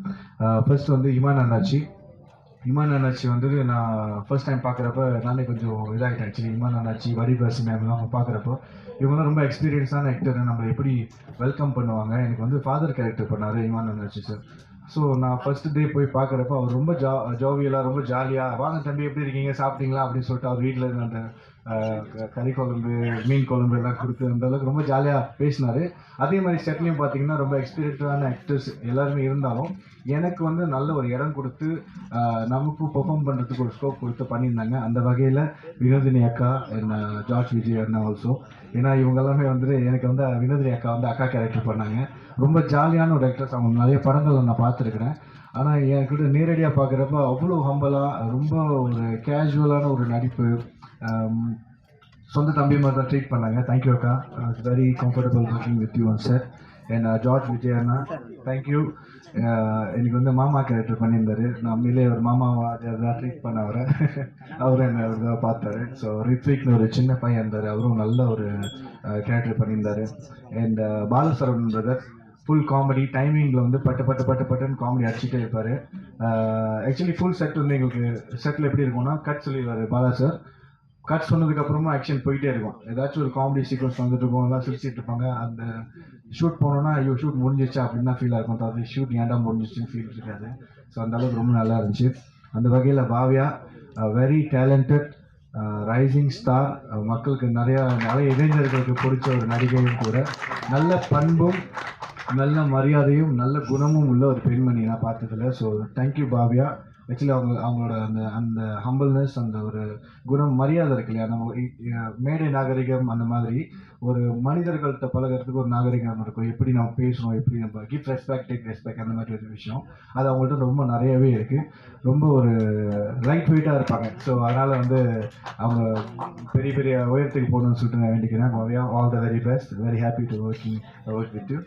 ஃபர்ஸ்ட் வந்து இமான் அண்ணாச்சி வந்து நான் ஃபர்ஸ்ட் டைம் பார்க்குறப்ப நானே கொஞ்சம் இதாகிட்டேன். ஆக்சுவலி இமான் அண்ணாச்சி, வடிவர்சி மேம்லாம் அவங்க பார்க்குறப்போ இவங்களாம் ரொம்ப எக்ஸ்பீரியன்ஸான ஆக்டர், நம்ம எப்படி வெல்கம் பண்ணுவாங்க. எனக்கு வந்து ஃபாதர் கேரக்டர் பண்ணார் இமான் அண்ணாச்சி சார். ஸோ நான் ஃபர்ஸ்ட் டே போய் பார்க்குறப்ப அவர் ரொம்ப ஜோவியலாக, ரொம்ப ஜாலியாக, வாங்க தம்பி எப்படி இருக்கீங்க, சாப்பிட்டீங்களா அப்படின்னு சொல்லிட்டு அவர் வீட்டில் இருந்த அந்த கறி குழம்பு, மீன் குழம்பு எல்லாம் கொடுத்து அந்த அளவுக்கு ரொம்ப ஜாலியாக பேசினார். அதே மாதிரி செட்லையும் பார்த்தீங்கன்னா ரொம்ப எக்ஸ்பீரியன்ஸான ஆக்டர்ஸ் எல்லாருமே இருந்தாலும் எனக்கு வந்து நல்ல ஒரு இடம் கொடுத்து நமக்கும் பெர்ஃபார்ம் பண்ணுறதுக்கு ஒரு ஸ்கோப் கொடுத்து பண்ணியிருந்தாங்க. அந்த வகையில் வினோதினி அக்கா, என்ன ஜார்ஜ் விஜய் அண்ணா ஆல்சோ, ஏன்னா இவங்க எல்லாமே வந்துட்டு எனக்கு வந்து வினோதினி அக்கா வந்து அக்கா கேரக்டர் பண்ணாங்க. ரொம்ப ஜாலியான ஒரு ஆக்டர்ஸ், அவங்க நிறைய படங்கள் நான் பார்த்துருக்குறேன். ஆனால் என்கிட்ட நேரடியாக பார்க்குறப்ப அவ்வளோ ஹம்பலாக, ரொம்ப ஒரு கேஷுவலான ஒரு நடிப்பு, சொந்த தம்பி மாதிரி தான் ட்ரீட் பண்ணாங்க. தேங்க்யூ அக்கா, it's very comfortable working with you one sir. And George Vijay Anna, thank you. எனக்கு வந்து மாமா கேரக்டர் பண்ணியிருந்தார். நான் உண்மையிலே ஒரு மாமாவை தான் ட்ரீட் பண்ண அவரை என்ன தான் பார்த்தாரு. ஸோ ரித்விக்னு ஒரு சின்ன பையன் இருந்தார், அவரும் நல்ல ஒரு கேரக்டர் பண்ணியிருந்தார். And Bala Saravanan brother full comedy, டைமிங்கில் வந்து பட்டுன்னு காமெடி அடிச்சுட்டே இருப்பார். ஆக்சுவலி ஃபுல் செட் வந்து எங்களுக்கு செட்டில் எப்படி இருக்கும்னா, கட் சொல்லிடுவார் பாலா சார். கட் சொன்னதுக்கப்புறமா ஆக்ஷன் போயிட்டே இருக்கும், ஏதாச்சும் ஒரு காமெடி சீக்வன்ஸ் வந்துட்டு இருக்கும், எல்லாம் சிரிச்சிட்டு இருப்பாங்க. அந்த ஷூட் போனோன்னா ஐயோ ஷூட் முடிஞ்சிச்சு அப்படின்னு தான் ஃபீலாக இருக்கும், தவிர ஷூட் ஏன்டா முடிஞ்சிச்சுன்னு ஃபீல் இருக்காது. ஸோ அந்த அளவுக்கு ரொம்ப நல்லா இருந்துச்சு. அந்த வகையில் Bhavya very talented rising star, மக்களுக்கு நிறைய இளைஞர்களுக்கு பிடிச்ச ஒரு நடிகையும் கூட, நல்ல பண்பும் நல்ல மரியாதையும் நல்ல குணமும் உள்ள ஒரு பெண்மணி நான் பார்த்ததில்ல. So thank you Bhavya. ஆக்சுவலி அவங்களோட அந்த அந்த ஹம்பிள்னஸ், அந்த ஒரு குணம், மரியாதை இருக்கு இல்லையா, நம்ம மேடை நாகரிகம் அந்த மாதிரி ஒரு மனிதர்கள்ட்ட பழகிறதுக்கு ஒரு நாகரிகம் இருக்கும். எப்படி நம்ம பேசணும், எப்படி நம்ம கிஃப்ட் ரெஸ்பெக்ட், டேக் ரெஸ்பெக்ட், அந்த மாதிரி ஒரு விஷயம் அது அவங்கள்ட்ட ரொம்ப நிறையவே இருக்குது. ரொம்ப ஒரு லைட் வெயிட்டாக இருப்பாங்க. ஸோ அதனால் வந்து அவங்க பெரிய பெரிய உயரத்துக்கு போகணும்னு சொல்லிட்டு நான் வேண்டிக்கிறேன். Bhavya, all the very best. Very happy to work with you.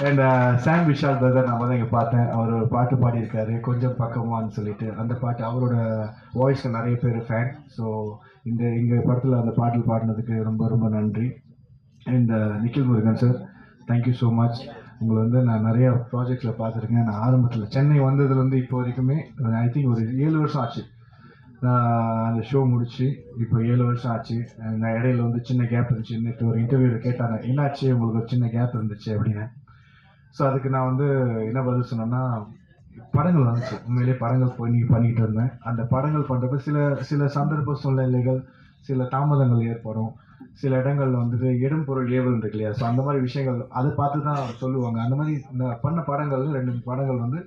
And Sam Vishal brother நம்ம தான் இங்கே பார்த்தேன். அவர் ஒரு பாட்டு பாடியிருக்காரு, கொஞ்சம் பக்கமான்னு சொல்லிட்டு. அந்த பாட்டு அவரோட வாய்ஸ்க்கு நிறைய பேர் ஃபேன். ஸோ எங்கள் படத்தில் அந்த பாடல் பாடினதுக்கு ரொம்ப ரொம்ப நன்றி. And Nikhil Murugan sir, thank you so much. உங்களை வந்து நான் நிறையா ப்ராஜெக்ட்ஸில் பார்த்துருக்கேன். நான் ஆரம்பத்தில் சென்னை வந்ததுலேருந்து இப்போ வரைக்குமே ஐ திங்க் ஒரு 7 வருஷம் ஆச்சு நான் அந்த ஷோ முடிச்சு. இப்போ 7 வருஷம் ஆச்சு. நான் இடையில வந்து சின்ன கேப் இருந்துச்சு. நேற்று ஒரு இன்டர்வியூவில் கேட்டாங்க, என்னாச்சு உங்களுக்கு ஒரு சின்ன கேப் இருந்துச்சு அப்படின்னு. ஸோ அதுக்கு நான் வந்து என்ன பதில் சொன்னேன்னா, படங்கள் வந்துச்சு. உண்மையிலேயே படங்கள் பண்ணிக்கிட்டு இருந்தேன். அந்த படங்கள் பண்ணுறப்ப சில சந்தர்ப்ப சூழ்நிலைகள், சில தாமதங்கள் ஏற்படும். சில இடங்கள்ல வந்துட்டு இடம் பொருள் ஏவல் இருக்கு இல்லையா, ஸோ அந்த மாதிரி விஷயங்கள் அதை பார்த்து தான் சொல்லுவாங்க. அந்த மாதிரி நான் பண்ண படங்கள்ல 2 படங்கள் வந்து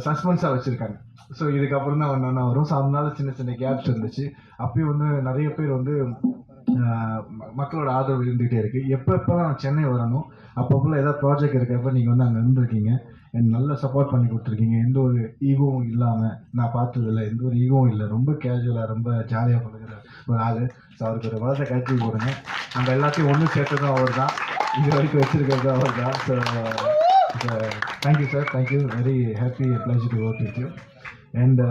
சஸ்பென்ஸாக வச்சுருக்காங்க. ஸோ இதுக்கப்புறம் தான் ஒன்று வரும். ஸோ அதனால சின்ன சின்ன கேப்ஸ் இருந்துச்சு. அப்பயும் வந்து நிறைய பேர் வந்து மக்களோட ஆதரவு இருந்துகிட்டே இருக்குது. எப்பப்போலாம் நான் சென்னை வரணும், அப்பப்போ ஏதாவது ப்ராஜெக்ட் இருக்கப்போ நீங்கள் வந்து அங்கே இருந்திருக்கீங்க. எனக்கு நல்லா சப்போர்ட் பண்ணி கொடுத்துருக்கீங்க. எந்த ஒரு ஈகோவும் இல்லாமல் நான் பார்த்ததில்ல. எந்த ஒரு ஈகோவும் இல்லை. ரொம்ப கேஷுவலாக, ரொம்ப ஜாலியாக பழகிற ஒரு ஆள். ஸோ அவருக்கு ஒரு வளர்த்த கட்சி போடுங்க. நம்ம எல்லாத்தையும் ஒன்று சேர்த்ததும் அவர் தான், இது வரைக்கும் வச்சுருக்கிறது அவர் தான். So thank you sir, thank you. Very happy, pleasure to work with you. And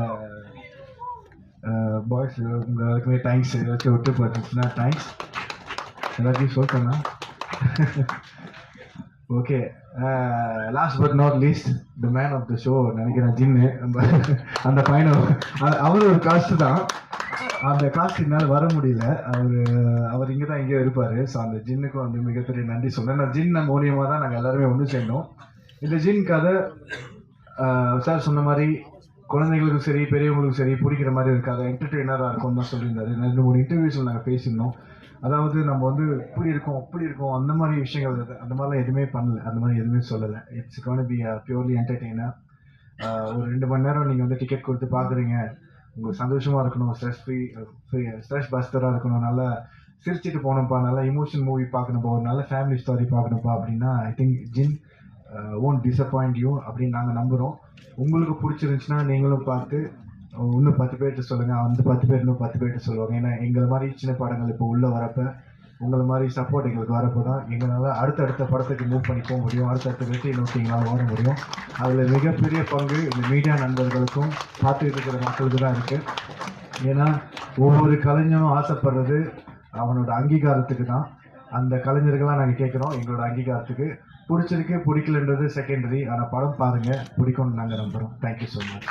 boys எல்லாருக்குமே தேங்க்ஸ். ஏதாச்சும் விட்டு பார்த்துச்சுன்னா தேங்க்ஸ். எல்லாத்தையும் சொல்லிட்டேன்னா okay. Last but not least, the man of the show நினைக்கிறேன், ஜின்னு. அந்த பையனை அவர் ஒரு காஸ்ட் தான். அந்த காஸ்ட்டுனால வர முடியல. அவர் இங்கே தான் எங்கேயோ இருப்பார். ஸோ அந்த ஜின்னுக்கும் வந்து மிகப்பெரிய நன்றி சொல்கிறேன். நான் ஜின் மூலியமாக தான் நாங்கள் எல்லாருமே ஒன்று சேர்ந்தோம். இந்த ஜின் கதை சார் சொன்ன மாதிரி குழந்தைங்களுக்கும் சரி பெரியவங்களுக்கும் சரி பிடிக்கிற மாதிரி இருக்காது, என்டர்டெய்னராக இருக்கும்னு தான் சொல்லியிருந்தாரு. 2-3 இன்டர்வியூஸில் நாங்கள் பேசியிருந்தோம். அதாவது நம்ம வந்து இப்படி இருக்கோம் அப்படி இருக்கோம் அந்த மாதிரி விஷயங்கள், அந்த மாதிரிலாம் எதுவுமே பண்ணல, அந்த மாதிரி எதுவுமே சொல்லலை. It's gonna be purely entertainer. ஒரு 2 மணி நேரம் நீங்கள் வந்து டிக்கெட் கொடுத்து பார்க்குறீங்க, உங்களுக்கு சந்தோஷமாக இருக்கணும், ஸ்ட்ரெஸ் பஸ்டராக இருக்கணும், நல்லா சிரிச்சிட்டு போகணும்ப்பா, நல்லா இமோஷன் மூவி பார்க்கணும்ப்பா, ஒரு நல்ல ஃபேமிலி ஸ்டோரி பார்க்கணும்ப்பா அப்படின்னா I think Jinn won't disappoint you அப்படின்னு நாங்கள் நம்புகிறோம். உங்களுக்கு பிடிச்சிருந்துச்சுன்னா நீங்களும் பார்த்து இன்னும் 10 பேர்கிட்ட சொல்லுங்கள். அந்த 10 பேர் இன்னும் 10 பேர்கிட்ட சொல்லுவாங்க. ஏன்னா எங்களை மாதிரி சின்ன படங்கள் இப்போ உள்ளே வரப்போ உங்களை மாதிரி சப்போர்ட் எங்களுக்கு வரப்போ தான் எங்களால் அடுத்தடுத்த படத்துக்கு மூவ் பண்ணி போக முடியும், அடுத்தடுத்த வெற்றியை நோக்கி எங்களால் ஓட முடியும். அதில் மிகப்பெரிய பங்கு இந்த மீடியா நண்பர்களுக்கும் பார்த்துக்கிட்டு இருக்கிற மக்களுக்கு தான் இருக்குது. ஏன்னா ஒவ்வொரு கலைஞனும் ஆசைப்படுறது அவனோட அங்கீகாரத்துக்கு தான். அந்த கலைஞர்களாக நாங்கள் கேட்குறோம் எங்களோட அங்கீகாரத்துக்கு. பிடிச்சிருக்கு பிடிக்கலன்றது செகண்டரி, ஆனால் படம் பாருங்கள், பிடிக்கும்னு நாங்கள் நம்புகிறோம். Thank you so much.